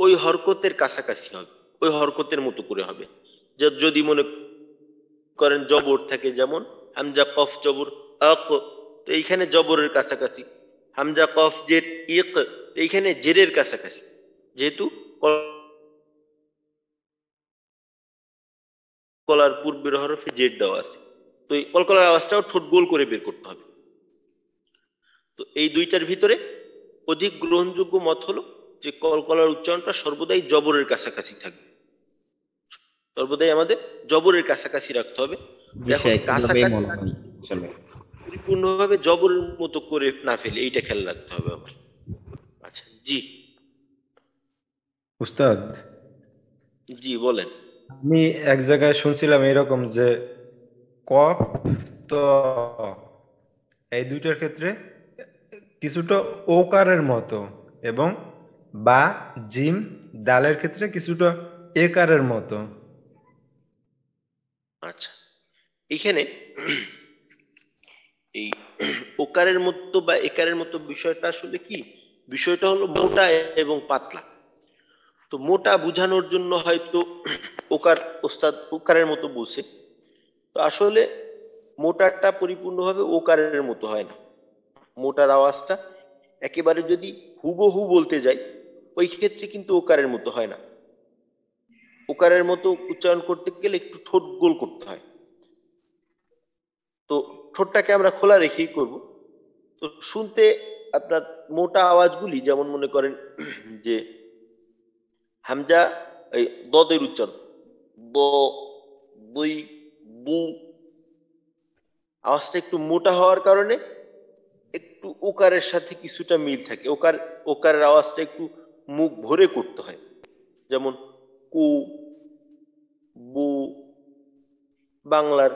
ওই হরকতের কাছাকাছি হবে, ওই হরকতের মতো করে হবে। যদি মনে করেন জবর থাকে, যেমন হামজা কফ জবর আক, তো এইখানে জবরের কাছাকাছি। হামজা কফ জের ইক, এইখানে জেরের কাছাকাছি, যেহেতু কলার পূর্বের হরফে জের দেওয়া আছে, তো এই কলকলার আওয়াজটাও ঠোঁট গোল করে বের করতে হবে। তো এই দুইটার ভিতরে অধিক গ্রহণযোগ্য মত হলো যে কলকলার উচ্চারণটা সর্বদাই জবরের কাছাকাছি থাকবে, সর্বদাই আমাদের জবরের কাছাকাছি রাখতে হবে। এখন কাছাকাছি পরিপূর্ণভাবে জবরের মতো করে না ফেলে, এইটা খেয়াল রাখতে হবে আমার। আচ্ছা জি উস্তাদ, জি বলেন। আমি এক জায়গায় শুনছিলাম এরকম যে কফ তো এই দুইটার ক্ষেত্রে কিছুটা ওকারের মতো এবং বা জিম দালের ক্ষেত্রে কিছুটা একারের মতো। আচ্ছা, এখানে এই ওকারের মতো বা একারের মতো বিষয়টা আসলে কি, বিষয়টা হলো মোটা এবং পাতলা। তো মোটা বোঝানোর জন্য হয়তো ওকার ওস্তাদ ওকারের মতো বলছে, তো আসলে মোটাটা পরিপূর্ণভাবে ওকারের মতো হয় না। মোটার আওয়াজটা একেবারে যদি হুবহু বলতে যাই, ওই ক্ষেত্রে কিন্তু ওকারের মতো হয় না। ওকারের মতো উচ্চারণ করতে গেলে একটু ঠোঁট গোল করতে হয়, তো ঠোঁটটাকে আমরা খোলা রেখেই করব। তো শুনতে আপনার মোটা আওয়াজগুলি, যেমন মনে করেন যে হামজা এই দদের উচ্চারণ দ, দুই, বু, আওয়াজটা একটু মোটা হওয়ার কারণে একটু ওকারের সাথে কিছুটা মিল থাকে। ওকারের আওয়াজটা একটু মুখ ভরে করতে হয়, যেমন কু, বু, বাংলার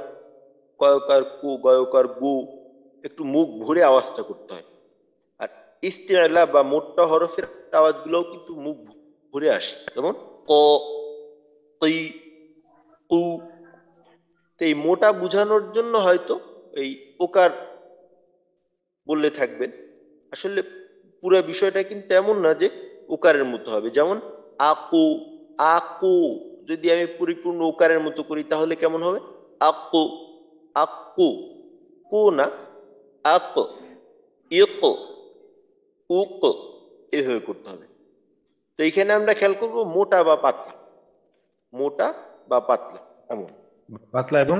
কয়কার কু, গয়কার গু, একটু মুখ ভরে আওয়াজটা করতে হয়। আর ইস্তেলা বা মোটা হরফের আওয়াজগুলোও কিন্তু মুখ ভরে আসে, যেমন ক, তৈ, কু। তো এই মোটা বুঝানোর জন্য হয়তো এই ওকার বললে থাকবেন, আসলে পুরো বিষয়টা কিন্তু এমন না যে ওকারের মতো হবে। যেমন আকু, আকু যদি আমি পরিপূর্ণ ওকারের মতো করি তাহলে কেমন হবে? আকু, আকু, কু না, আক, ইক, উক, এভাবে করতে হবে। তো এখানে আমরা খেয়াল করবো মোটা বা পাতলা, মোটা বা পাতলা এমন। পাতলা এবং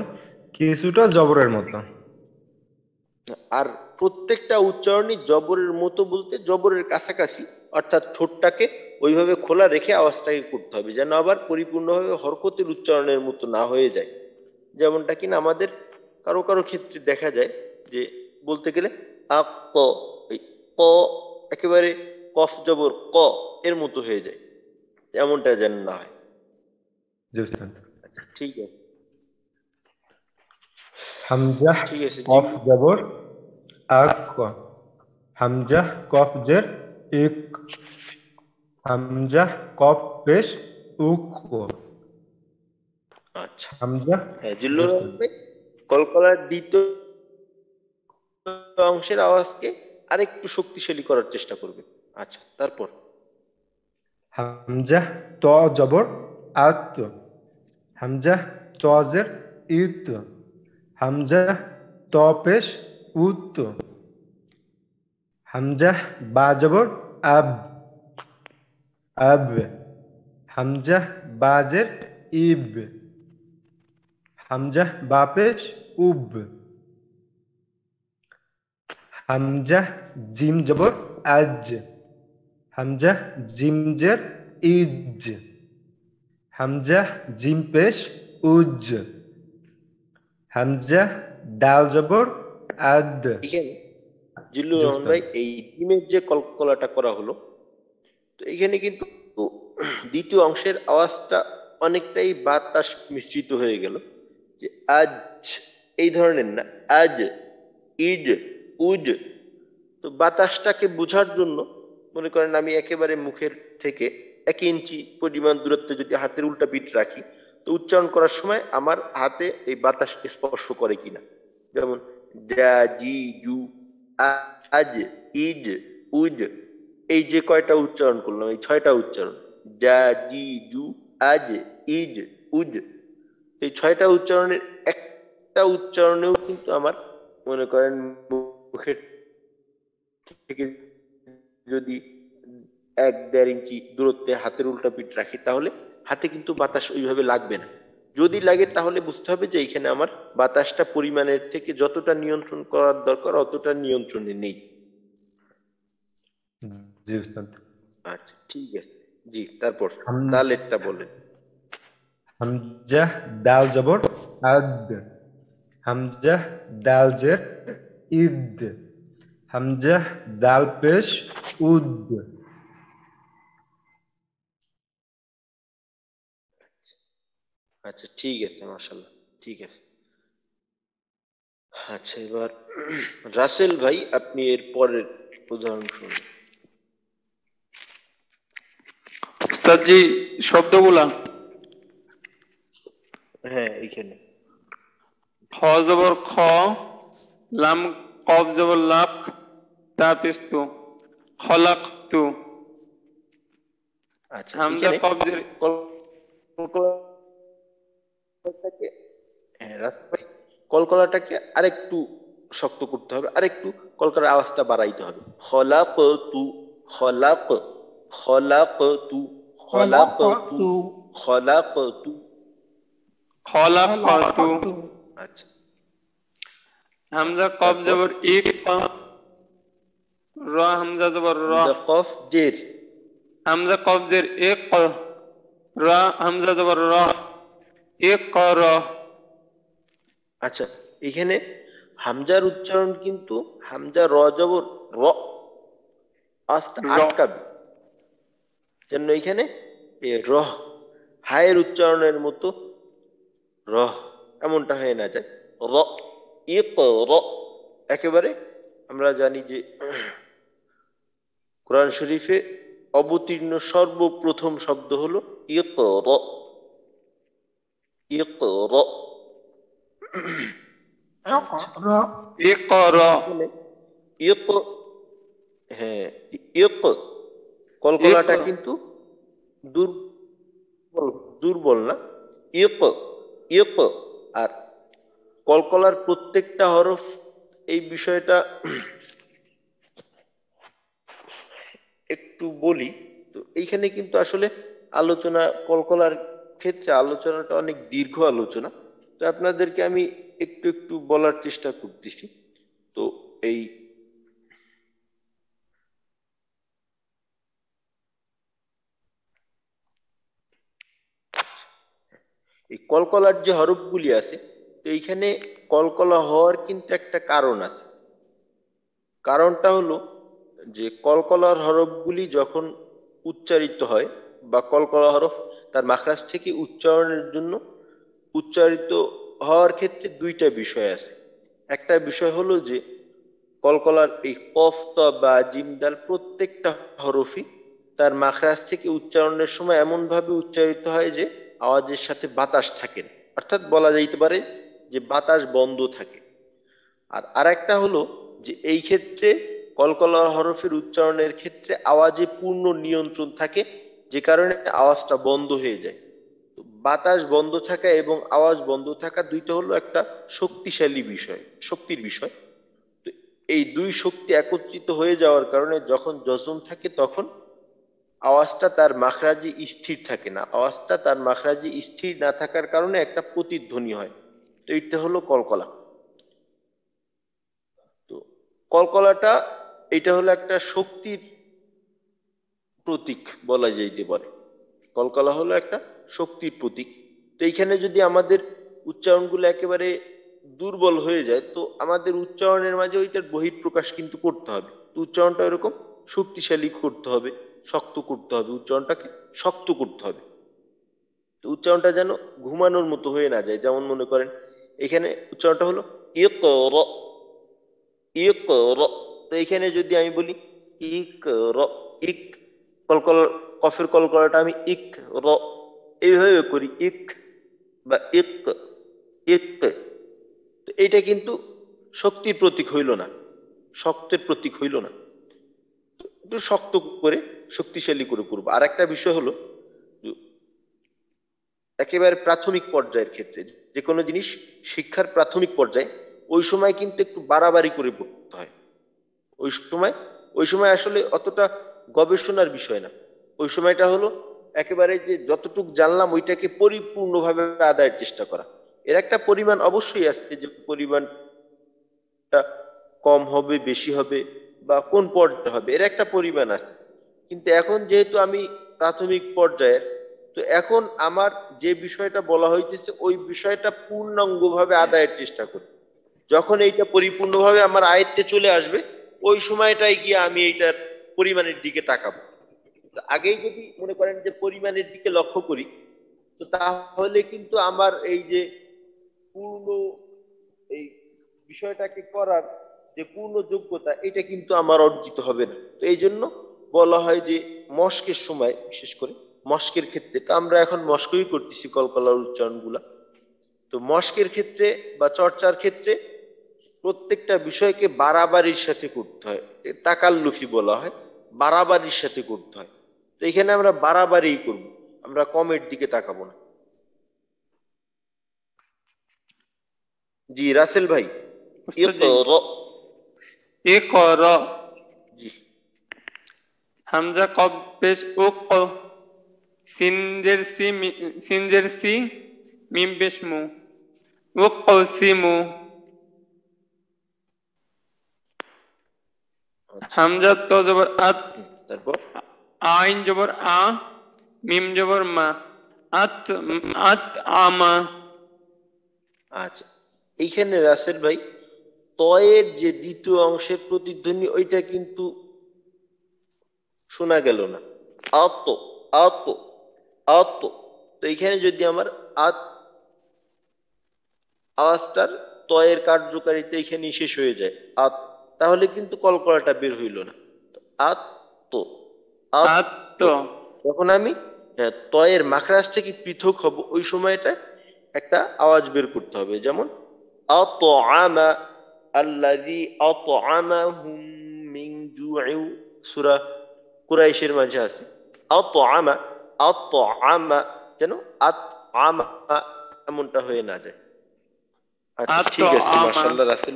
কিছুটা জবরের মতো। আর প্রত্যেকটা উচ্চারণই জবরের মতো বলতে জবরের কাছাকাছি, অর্থাৎ ঠোঁটটাকে ওইভাবে খোলা রেখে আওয়াজটাকে করতে হবে, যেন আবার পরিপূর্ণভাবে হরকতের উচ্চারণের মতো না হয়ে যায়। যেমনটা কিনা আমাদের কারো কারো ক্ষেত্রে দেখা যায় যে বলতে গেলে আক ক, এই ক একেবারে কফ জবর ক এর মতো হয়ে যায়, এমনটা যেন না হয়। আচ্ছা ঠিক আছে। হামজা ঠিক আছে কফ জবর আক, হামজা কফ জের ইক, হামজা কফ পেশ উক। আচ্ছা হামজা হ্যাঁ, জিল্লুর রহমান ভাই, কলকলার দ্বিতীয় অংশের আওয়াজকে আরেকটু শক্তিশালী করার চেষ্টা করবে। আচ্ছা তারপর হামজা ত জবর আত, হামজা ত জের ইত, হামজা ত পেশ উত, হামজা বা জবর আব, আব, হামজা বা জের ইব, হামজা বা পেশ উব, হামজা জিম জবর আজ, হামজা জিম জের ইজ, হামজা জিম পেশ উজ, হামজা ডাল জবর আদ। এখানে জিল্লুর রহমান ভাই, এই জিমের যে কলকলাটা করা হলো, তো এখানে কিন্তু দ্বিতীয় অংশের আওয়াজটা অনেকটাই বাতাস মিশ্রিত হয়ে গেল, যে আজ এই ধরনের না, আজ, ইজ, উজ। তো বাতাসটাকে বোঝার জন্য মনে করেন আমি একেবারে মুখের থেকে 1 ইঞ্চি পরিমাণ দূরত্বে যদি হাতের উল্টা পিঠ রাখি, তো উচ্চারণ করার সময় আমার হাতে এই বাতাস স্পর্শ করে কিনা, যেমন যা, জি, জু, আজ, ইজ, উজ, এই যে কয়টা উচ্চারণ করলাম, এই 6টা উচ্চারণ, যা, জি, জু, আজ, ইজ, উজ, এই 6টা উচ্চারণের একটা উচ্চারণেও কিন্তু আমার মনে করেন মুখের থেকে যদি 1-1.5 ইঞ্চি দূরত্বে হাতের উল্টা পিঠ রাখি তাহলে হাতে কিন্তু বাতাস ওইভাবে লাগবে না। যদি লাগে তাহলে বুঝতে হবে যে এখানে আমার বাতাসটা পরিমাণের থেকে যতটা নিয়ন্ত্রণ করার দরকার অতটা নিয়ন্ত্রণে নেই। জি উস্তাদ। আচ্ছা ঠিক আছে, জি তারপর দালেরটা বলেন। হামজা দাল জবর আদ, হামজা দাল জের ইদ, হামজা দাল পেশ উদ। আচ্ছা ঠিক আছে, মাশাআল্লাহ ঠিক আছে। আচ্ছা এবার রাসেল ভাই আপনি এর পরের উদাহরণ শুনুন। উস্তাদ জি শব্দগুলা হ্যাঁ এইখানে খ জবর খ, লাম কফ জবর লাক, তা পেশ তু, খলাকতু। আচ্ছা হামজা এখানে কফ জের কলকলাটাকে, হ্যাঁ রাসেল ভাই কলকলাটাকে আরেকটু শক্ত করতে হবে, আরেকটু কলকলার আওয়াজটা বাড়াইতে হবে। খলাকতু, খলাক, খলাকতু, খলাকতু, খলাকতু, খলাকতু। আচ্ছা হামজা কফ জবর ইক, র হামজা জবর র, কফ জের, হামজা কফ জের এক, র হামজা জবর র, এক র। আচ্ছা এখানে হামজার উচ্চারণ কিন্তু হামজা র জবর র আস্তে আটকাবে, জন্য এখানে রহ হায়ের উচ্চারণের মতো রহ এমনটা হয়ে না যায়। র ইক র, একেবারে আমরা জানি যে কোরআন শরীফে অবতীর্ণ সর্বপ্রথম শব্দ হলো ইক র, ইক র। হ্যাঁ ইক কলকলাটা কিন্তু দুর্বল না, ইক ইক। আর কলকলার প্রত্যেকটা হরফ, এই বিষয়টা একটু বলি তো এইখানে কিন্তু আসলে আলোচনা কলকলার ক্ষেত্রে আলোচনাটা অনেক দীর্ঘ আলোচনা, তো আপনাদেরকে আমি একটু একটু বলার চেষ্টা করতেছি। তো এই কলকলার যে হরফগুলি আছে, তো এইখানে কলকলা হওয়ার কিন্তু একটা কারণ আছে। কারণটা হলো যে কলকলার হরফগুলি যখন উচ্চারিত হয় বা কলকলা হরফ তার মাখরাজ থেকে উচ্চারণের জন্য উচ্চারিত হওয়ার ক্ষেত্রে দুইটা বিষয় আছে। একটা বিষয় হলো যে কলকলার এই কফ ত বা জিম দাল প্রত্যেকটা হরফই তার মাখরাজ থেকে উচ্চারণের সময় এমন ভাবে উচ্চারিত হয় যে আওয়াজের সাথে বাতাস থাকে না, অর্থাৎ বলা যাইতে পারে যে বাতাস বন্ধ থাকে। আর আরেকটা হলো যে এই ক্ষেত্রে কলকলা হরফের উচ্চারণের ক্ষেত্রে আওয়াজে পূর্ণ নিয়ন্ত্রণ থাকে, যে কারণে আওয়াজটা বন্ধ হয়ে যায়। বাতাস বন্ধ থাকা এবং আওয়াজ বন্ধ থাকা দুইটা হলো একটা শক্তিশালী বিষয়, শক্তির বিষয়। তো এই দুই শক্তি একত্রিত হয়ে যাওয়ার কারণে যখন জজম থাকে তখন আওয়াজটা তার মাখরাজি স্থির থাকে না, আওয়াজটা তার মাখরাজি স্থির না থাকার কারণে একটা প্রতিধ্বনি হয়। তো এইটা হলো কলকলা। তো কলকলাটা এটা হলো একটা শক্তির প্রতীক বলা যাইতে পারে, কলকলা হলো একটা শক্তির প্রতীক। তো এইখানে যদি আমাদের উচ্চারণগুলো একেবারে দুর্বল হয়ে যায় তো আমাদের উচ্চারণের মাঝে ওইটার বহিঃপ্রকাশ কিন্তু করতে হবে। তো উচ্চারণটা এরকম শক্তিশালী করতে হবে, শক্ত করতে হবে, উচ্চারণটাকে শক্ত করতে হবে। তো উচ্চারণটা যেন ঘুমানোর মতো হয়ে না যায়। যেমন মনে করেন এখানে উচ্চারণটা হলো ইক র, ইক র। তো এখানে যদি আমি বলি ইক র, ইক কলকল কফের কলকলাটা আমি ইক র এইভাবে করি, ইক বা ইক ইক। তো এইটা কিন্তু শক্তির প্রতীক হইল না, শক্তের প্রতীক হইল না। একটু শক্ত করে শক্তিশালী করে করবো। আর একটা বিষয় হলো একেবারে প্রাথমিক পর্যায়ের ক্ষেত্রে যে কোনো জিনিস শিক্ষার প্রাথমিক পর্যায়ে ওই সময় কিন্তু একটু বাড়াবাড়ি করে পড়তে হয়। ওই সময় আসলে অতটা গবেষণার বিষয় না। ওই সময়টা হলো একেবারে যে যতটুকু জানলাম ওইটাকে পরিপূর্ণভাবে আদায়ের চেষ্টা করা। এর একটা পরিমাণ অবশ্যই আছে, যে পরিমাণটা কম হবে, বেশি হবে, বা কোন পর্যায়ে হবে, এর একটা পরিমাণ আছে। কিন্তু এখন যেহেতু আমি প্রাথমিক পর্যায়ের, তো এখন আমার যে বিষয়টা বলা হইতেছে ওই বিষয়টা পূর্ণাঙ্গভাবে আদায়ের চেষ্টা করি। যখন এইটা পরিপূর্ণভাবে আমার আয়ত্তে চলে আসবে, ওই সময়টাই গিয়ে আমি এইটার পরিমাণের দিকে তাকাবো। আগেই যদি মনে করেন যে পরিমাণের দিকে লক্ষ্য করি, তো তাহলে কিন্তু আমার এই যে পূর্ণ এই বিষয়টাকে করার যে পূর্ণ যোগ্যতা, এটা কিন্তু আমার অর্জিত হবে না। তো এই জন্য বলা হয় যে মস্কের সময়, বিশেষ করে মস্কের ক্ষেত্রে, তো আমরা এখন মস্কই করতেছি কলকলার উচ্চারণ গুলা, তো মস্কের ক্ষেত্রে বা চর্চার ক্ষেত্রে প্রত্যেকটা বিষয়কে বাড়াবাড়ির সাথে করতে হয়। তাকাল্লুফি বলা হয়, বাড়াবাড়ির সাথে করতে হয়। তো এখানে আমরা বাড়াবাড়ি করব, আমরা কমের দিকে তাকাবো না। জি রাসেল ভাই, ইকরা। জি হামজা কফ পেশ উক, সিনজের সি মিম পেশ মু, উকসিমু। হামজা ত জবর আত, তারপর আইন জবর আ, মিম জবর মা, আত আত আমা। আচ্ছা, এইখানে রাসেল ভাই তয়ের যে দ্বিতীয় অংশের প্রতিধ্বনি ওইটা কিন্তু শোনা গেল না। আত আত আত, তো এইখানে যদি আমার আত আওয়াজটার তয়ের কার্যকারিতা এখানেই শেষ হয়ে যায় আত, তাহলে কিন্তু কলকলাটা বের হইল না। আত তো আত তো, যখন আমি তয়ের মাখরাজ থেকে পৃথক হব, ওই সময়টা একটা আওয়াজ বের করতে হবে। যেমন আতআমা আল্লাযী আতআমাহুম মিন জু'ইন, সূরা কুরাইশের মাঝে আছে আতআমা আতআমা, যেন আতআমা এমনটা হয়ে না যায়। আচ্ছা ঠিক আছে, মাশাআল্লাহ রাসেল।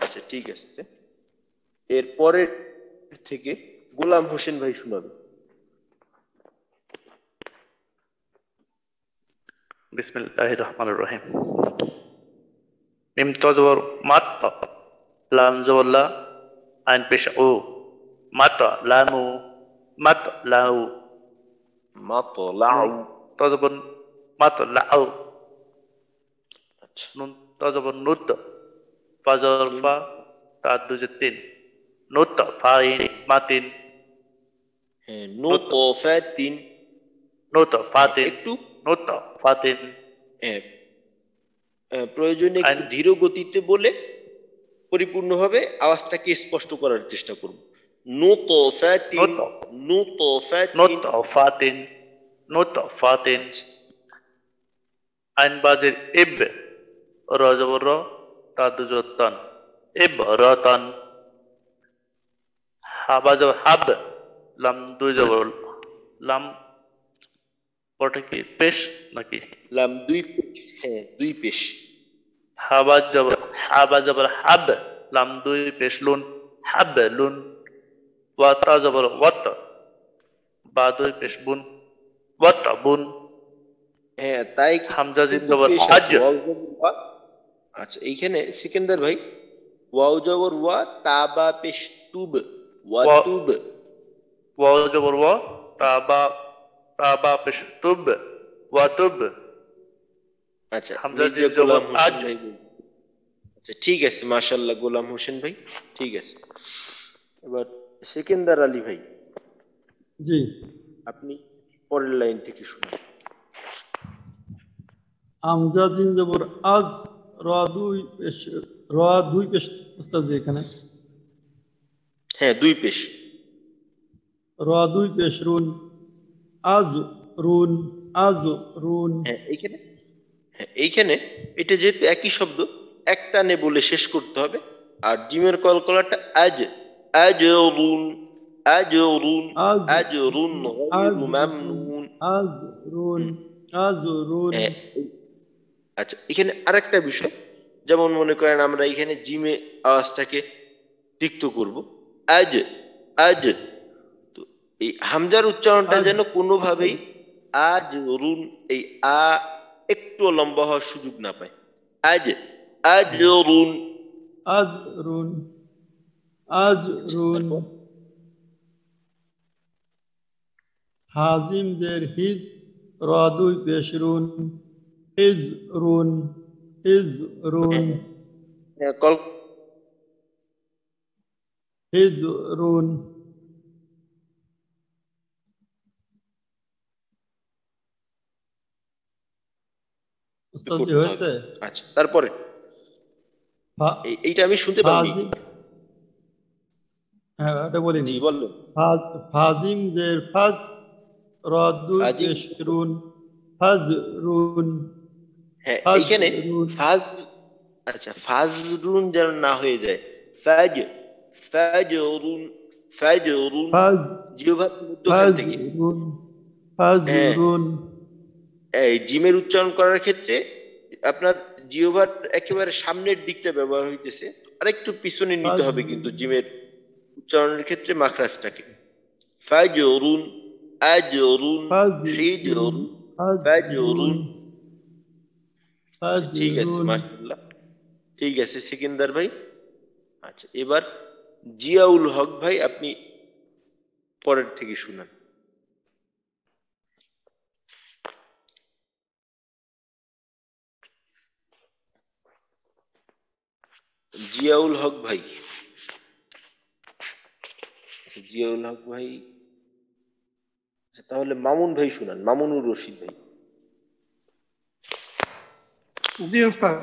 আচ্ছা ঠিক আছে, এরপরের থেকে গোলাম হোসেন ভাই শোনাবে। বিসমিল্লাহির রহমানির রহিম। মিম ত জবর মাত, লাম জবর লা, আইন পেশ উ, মাত লামু, মাত লাউ, মাত লাউ, ত জবর মাত লাউ। নুন ত জবর নুত, ফা জবর ফা, তা দুজে তিন, Nut fine মাতিন, Nut Fatin, Nut Fatin, একটু নুত ফাতিন। প্রয়োজনে একটু ধীর গতিতে বলে পরিপূর্ণভাবে আওয়াজটাকে স্পষ্ট করার চেষ্টা করব। Nut Fatin, Nut Fatin, Nut Fatin, Nut Fatin. আইন বাজের ইব, র জবর র, তা দুজো তান, ইব রতান। হাবা জবর হাব, লাম দুই জবর, লাম ওটা কি পেশ নাকি? লাম দুই, হ্যাঁ দুই পেশ। হাবা জবর হাব, লাম দুই পেশ লুন, হাব লুন। ওয়াতা জবর ওয়াত, বা দুই পেশ বুন, ওয়াত বুন। হ্যাঁ তাই হামজা জিম জবর আজ। আচ্ছা এইখানে সিকান্দার ভাই, ওয়াও জবর ওয়া, তাবা পেশ তুব, ওয়া তুব। ওয়াও জবর ওয়া, তাবা পেশ তুব, ওয়া তুব। আচ্ছা হামজা জিম জবর আজ। আচ্ছা ঠিক আছে, মাশাআল্লাহ গোলাম হোসেন ভাই, ঠিক আছে। এবার সিকান্দার আলী ভাই, জি আপনি পরের লাইন থেকে শুনুন। আমজা জিন জবর আজ, র দুই পেশ উস্তাদ জি এখানে। হ্যাঁ দুই পেশ। র দুই পেশ রুন, আজ রুন, আজ রুন। হ্যাঁ এইখানে এটা যেহেতু একই শব্দ, একটানে বলে শেষ করতে হবে। আর জিমের কলকলাটা আজ, আজরুন, আজরুন, আজরুন গায়রু মামনুন, আজরুন, আজরুন। আচ্ছা এখানে আরেকটা বিষয়, যেমন মনে করেন আমরা এখানে জিমে আওয়াজটাকে তিক্ত করব, আজ আজ। তো এই হামজার উচ্চারণটা আজ যেন কোনোভাবেই আজ রুন, এই আ একটু লম্বা হওয়ার সুযোগ না পায়। আজ আজ রুন। আজরুন আজরুন। তারপর হাজিম জের হিজ, র দুই পেশ রুন, হিজরুন হিজরুন কল হিজরুন। উস্তাদ জি করতে হবে। হয়েছে? আচ্ছা, তারপরে ফা- এইটা আমি শুনতে পাইনি। ফাজিম, হ্যাঁ এটা বলিনি। জি বললেন। ফাজিম জের ফাজ, র দুই ফাজিম, পেশ রুন, ফাজরুন হ্যাঁ এইখানে ফাজরুন। ফাজ, আচ্ছা ফাজরুন যেন না হয়ে যায়, ফাজ ফাজরুন ফাজরুন, ফাজ জিহ্বার মধ্যখান থেকে। ফাজরুন হ্যাঁ, ফাজরুন। এই জিমের উচ্চারণ করার ক্ষেত্রে আপনার জিহ্বার একেবারে সামনের দিকটা ব্যবহার হইতেছে, আরেকটু পিছনে নিতে হবে কিন্তু জিমের উচ্চারণের ক্ষেত্রে মাখরাজটাকে। ফাজরুন আজরুন হিজরুন ফাজরুন। আচ্ছা ঠিক আছে, মাশাআল্লাহ, ঠিক আছে সিকিন্দার ভাই। আচ্ছা এবার জিয়াউল হক ভাই, আপনি পরের থেকে শুনান। জিয়াউল হক ভাই, আচ্ছা, জিয়াউল হক ভাই। আচ্ছা তাহলে মামুন ভাই শুনান, মামুনুর রশিদ ভাই। জি ওস্তাদ।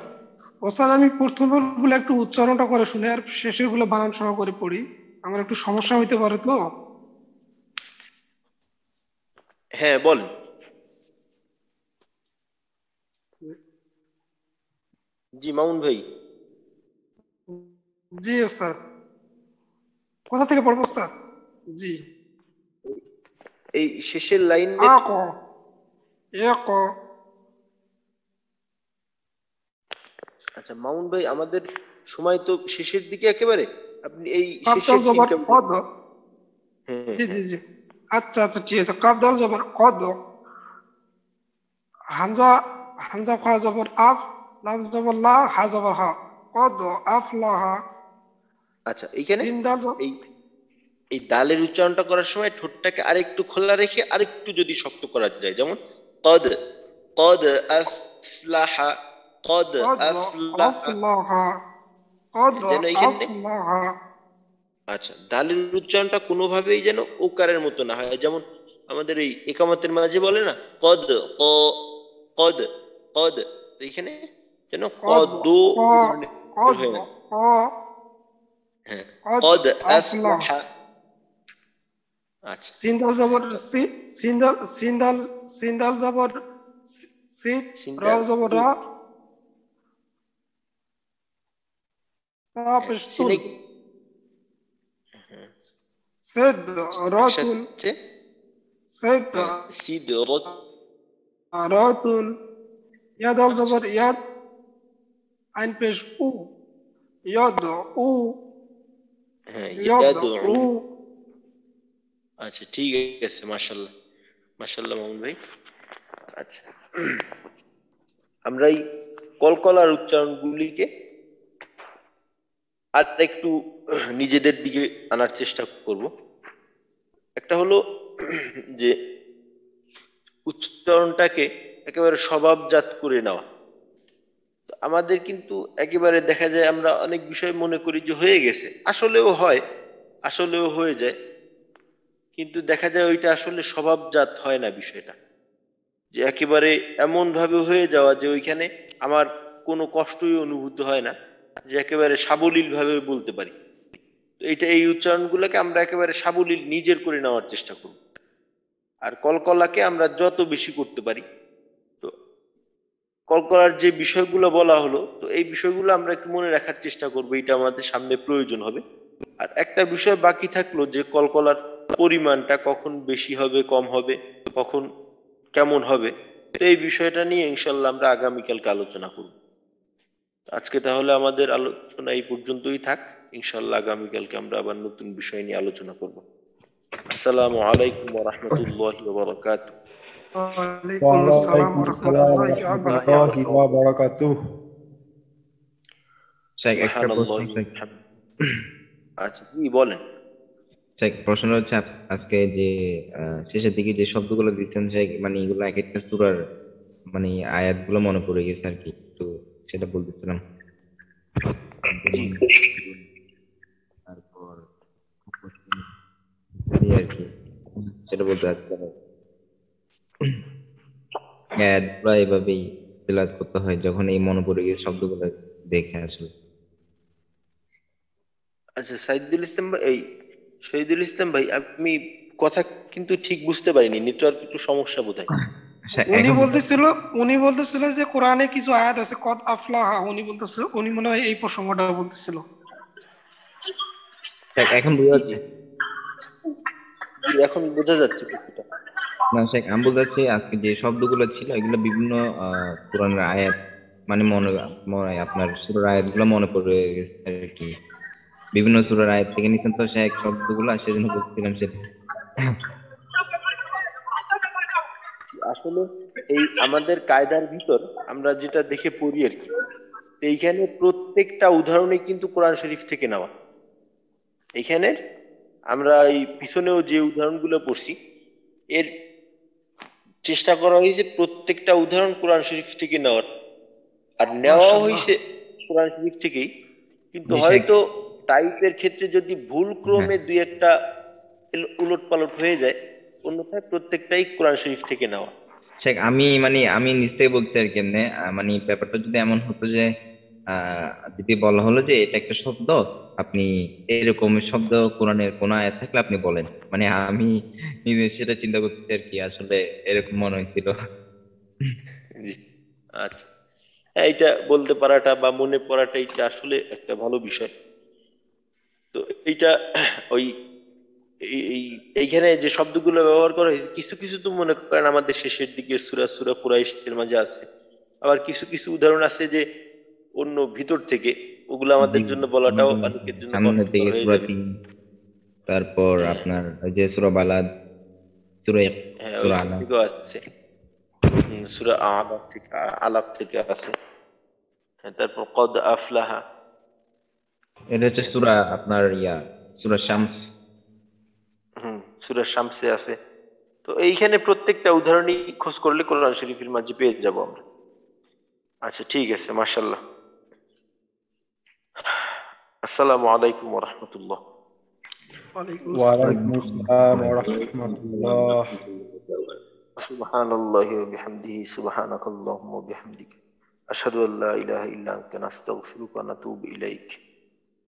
ওস্তাদ আমি প্রথম গুলো একটু উচ্চারণটা করে শুনে আর শেষের গুলো বানান সহ করে পড়ি, আমার একটু সমস্যা হইতে পারে তো। হ্যাঁ বল। জি মামুন ভাই। জি ওস্তাদ, কোথা থেকে পড়বো ওস্তাদ? জি। এই শেষের লাইন আ ক এ ক। আচ্ছা মামুন ভাই, আমাদের সময় তো শেষের দিকে একেবারে, আপনি এই কাপ শেষের দল জবর তিনটা কদ। হ্যাঁ জি জি হ্যাঁ জি। আচ্ছা আচ্ছা ঠিক আছে। কাপ দল জবর কদ, হামজা হামজা খা জবর আফ, লাম জবর লা, হা জবর হা, কদ আফ লা হা। আচ্ছা এইখানে সিন দাল এই এই দালের উচ্চারণটা করার সময় ঠোঁটটাকে আরেকটু খোলা রেখে আরেকটু যদি শক্ত করা যায়, যেমন কদ কদ আফলাহা, কদ কদ আফলাহা, আফলাহা, কদ যেন এইখানে আফলাহা। আচ্ছা দালের উচ্চারণটা কোনোভাবেই যেন ওকারের মতো না হয়, যেমন আমাদের এই একামতের মাঝে বলে না কদ ক, কদ কদ, তো এখানে যেন কদ কদ ক ধরনের কদ হয়ে না। ক হ্যাঁ কদ কদ আফলাহ। আফলাহা। আচ্ছা সিন্দাল জবর সি, সিন্দাল জবর সি, র সিনটা জবর রা, তা হ্যাঁ পেশতুল, সিনে সেদ রাতুল, একসাথে সেদ হ্যাঁ সিদ রাতুল। ইয়াদাল আচ্ছা জবর ইয়াদ, আইন পেশ উ, ইয়াদ উ, হ্যাঁ ইয়াদ ইয়াদউ। উ। আচ্ছা ঠিক আছে, মাশাআল্লাহ মাশাআল্লাহ মামুন ভাই। আচ্ছা আমরা এই কলকলার উচ্চারণগুলিকে আর একটু নিজেদের দিকে আনার চেষ্টা করব। একটা হলো যে উচ্চারণটাকে একেবারে স্বভাবজাত করে নেওয়া। তো আমাদের কিন্তু একেবারে দেখা যায় আমরা অনেক বিষয় মনে করি যে হয়ে গেছে, আসলেও হয়, আসলেও হয়ে যায়, কিন্তু দেখা যায় ওইটা আসলে স্বভাবজাত হয় না বিষয়টা, যে একেবারে এমন ভাবে হয়ে যাওয়া যে ওইখানে আমার কোনো কষ্টই অনুভূত হয় না, যে একেবারে সাবলীল ভাবে বলতে পারি। তো এইটা এই উচ্চারণগুলোকে আমরা একেবারে সাবলীল নিজের করে নেওয়ার চেষ্টা করব। আর কলকলাকে আমরা যত বেশি করতে পারি, তো কলকলার যে বিষয়গুলো বলা হলো, তো এই বিষয়গুলো আমরা একটু মনে রাখার চেষ্টা করবো, এটা আমাদের সামনে প্রয়োজন হবে। আর একটা বিষয় বাকি থাকলো যে কলকলার পরিমাণটা কখন বেশি হবে, কম হবে, কখন কেমন হবে, তো এই বিষয়টা নিয়ে ইনশাল্লাহ আমরা আগামীকালকে আলোচনা করব। তো আজকে তাহলে আমাদের আলোচনা এই পর্যন্তই থাক। ইনশাআল্লাহ আগামীকালকে আমরা আবার নতুন বিষয় নিয়ে আলোচনা করব। আসসালামু আলাইকুম ওয়া রাহমাতুল্লাহি ওয়া বারাকাতুহু। ওয়ালাইকুম আসসালাম ওয়া রাহমাতুল্লাহি ওয়া বারাকাতুহু। ওয়া বারাকাতুহু। শেখ একটা প্রশ্ন সুবহানাল্লাহি ওয়া বিহামদিহি। আচ্ছা কি বলেন? শেখ প্রশ্ন হচ্ছে আজকে যে শেষের দিকে যে শব্দগুলো দিচ্ছেন শেখ, মানে এগুলো এক একটা সূরার মানে আয়াতগুলো মনে পড়ে গেছে আর কি, তো সেটা বলতেছিলাম। তারপর এই আর কি সেটা বলতে চাচ্ছিলাম। আয়াতগুলো এভাবেই তেলাওয়াত করতে হয় যখন এই মনে পড়ে গেছে শব্দগুলো দেখে আসলে। আচ্ছা শহীদুল ইসলাম ভাই, আমি কথা কিন্তু ঠিক বুঝতে পারিনি, নেটওয়ার্ক একটু সমস্যা বোধহয়। উনি বলতেছিল যে কোরআনে কিছু আয়াত আছে কদ আফলাহা, উনি মনে হয় এই প্রসঙ্গটা বলতেছিল। এখন বোঝা যাচ্ছে? এখন বোঝা যাচ্ছে কিছুটা। না শেখ, আমি বলতে চাচ্ছি আজকে যে শব্দগুলো ছিল এগুলো বিভিন্ন কোরআনের আয়াত, মানে মনে আপনার সূরার আয়াতগুলো মনে পড়ে গেছে আর কি, বিভিন্ন সূরার আয়াত থেকে নিতেন তো শেখ শব্দগুলো, সেজন্য বলছিলাম সেটা। আসলে এই আমাদের কায়দার ভিতর আমরা যেটা দেখে পড়ি আর কি, এইখানে প্রত্যেকটা উদাহরণই কিন্তু কোরআন শরীফ থেকে নেওয়া। এখানে আমরা এই পিছনেও যে উদাহরণগুলো পড়ছি এর চেষ্টা করা হয়েছে প্রত্যেকটা উদাহরণ কোরআন শরীফ থেকে নেওয়ার, আর নেওয়া হয়েছে কোরআন শরীফ থেকেই, কিন্তু হয়তো টাইপের ক্ষেত্রে যদি ভুল ক্রমে দুই একটা উলট পালট হয়ে যায়, অন্যথায় প্রত্যেকটাই কোরআন শরীফ থেকে নেওয়া। শেখ আমি নিশ্চয়ই বলতে আর কি, মানে ব্যাপারটা যদি এমন হতো যে যদি বলা হলো যে এটা একটা শব্দ, আপনি এরকম শব্দ কোরআনের কোন আয়াত থাকলে আপনি বলেন, মানে আমি নিজে সেটা চিন্তা করতে আর কি, আসলে এরকম মনে হয়েছিল। আচ্ছা, এইটা বলতে পারাটা বা মনে পড়াটা এটা আসলে একটা ভালো বিষয়। তো এইটা ওই এইখানে যে শব্দগুলো ব্যবহার করা হয়েছে, কিছু কিছু তো মনে করেন আমাদের শেষের দিকে সূরা কুরাইশের মাঝে আছে, আবার কিছু কিছু উদাহরণ আছে যে অন্য ভিতর থেকে, ওগুলো আমাদের জন্য বলাটাও অনেকের জন্য সামনের দিকে হয়ে সূরা যাবে। 3, তারপর আপনার ওই যে সূরা বালাদ, সূরা আলাম থেকেও আছে, সূরা আলাপ থেকে আছে, তারপর কদ আফলাহা, এটা হচ্ছে সূরা আপনার সূরা শামস, সূরা শামসে আছে। তো এইখানে প্রত্যেকটা উদাহরণই খোঁজ করলে কোরআন শরীফের মাঝে পেয়ে যাব আমরা। আচ্ছা ঠিক আছে, মাশাআল্লাহ। আসসালামু আলাইকুম ওয়া রাহমাতুল্লাহ। ওয়া আলাইকুম আসসালাম ওয়া রাহমাতুল্লাহ। সুবহানাল্লাহি ওয়া বিহামদিহি, সুবহানাকাল্লাহুম্মা ওয়া বিহামদিকা, আশহাদু আল্লা ইলাহা ইল্লা আনতা, নাস্তাগফিরুকা ওয়া নাতুবু ইলাইক।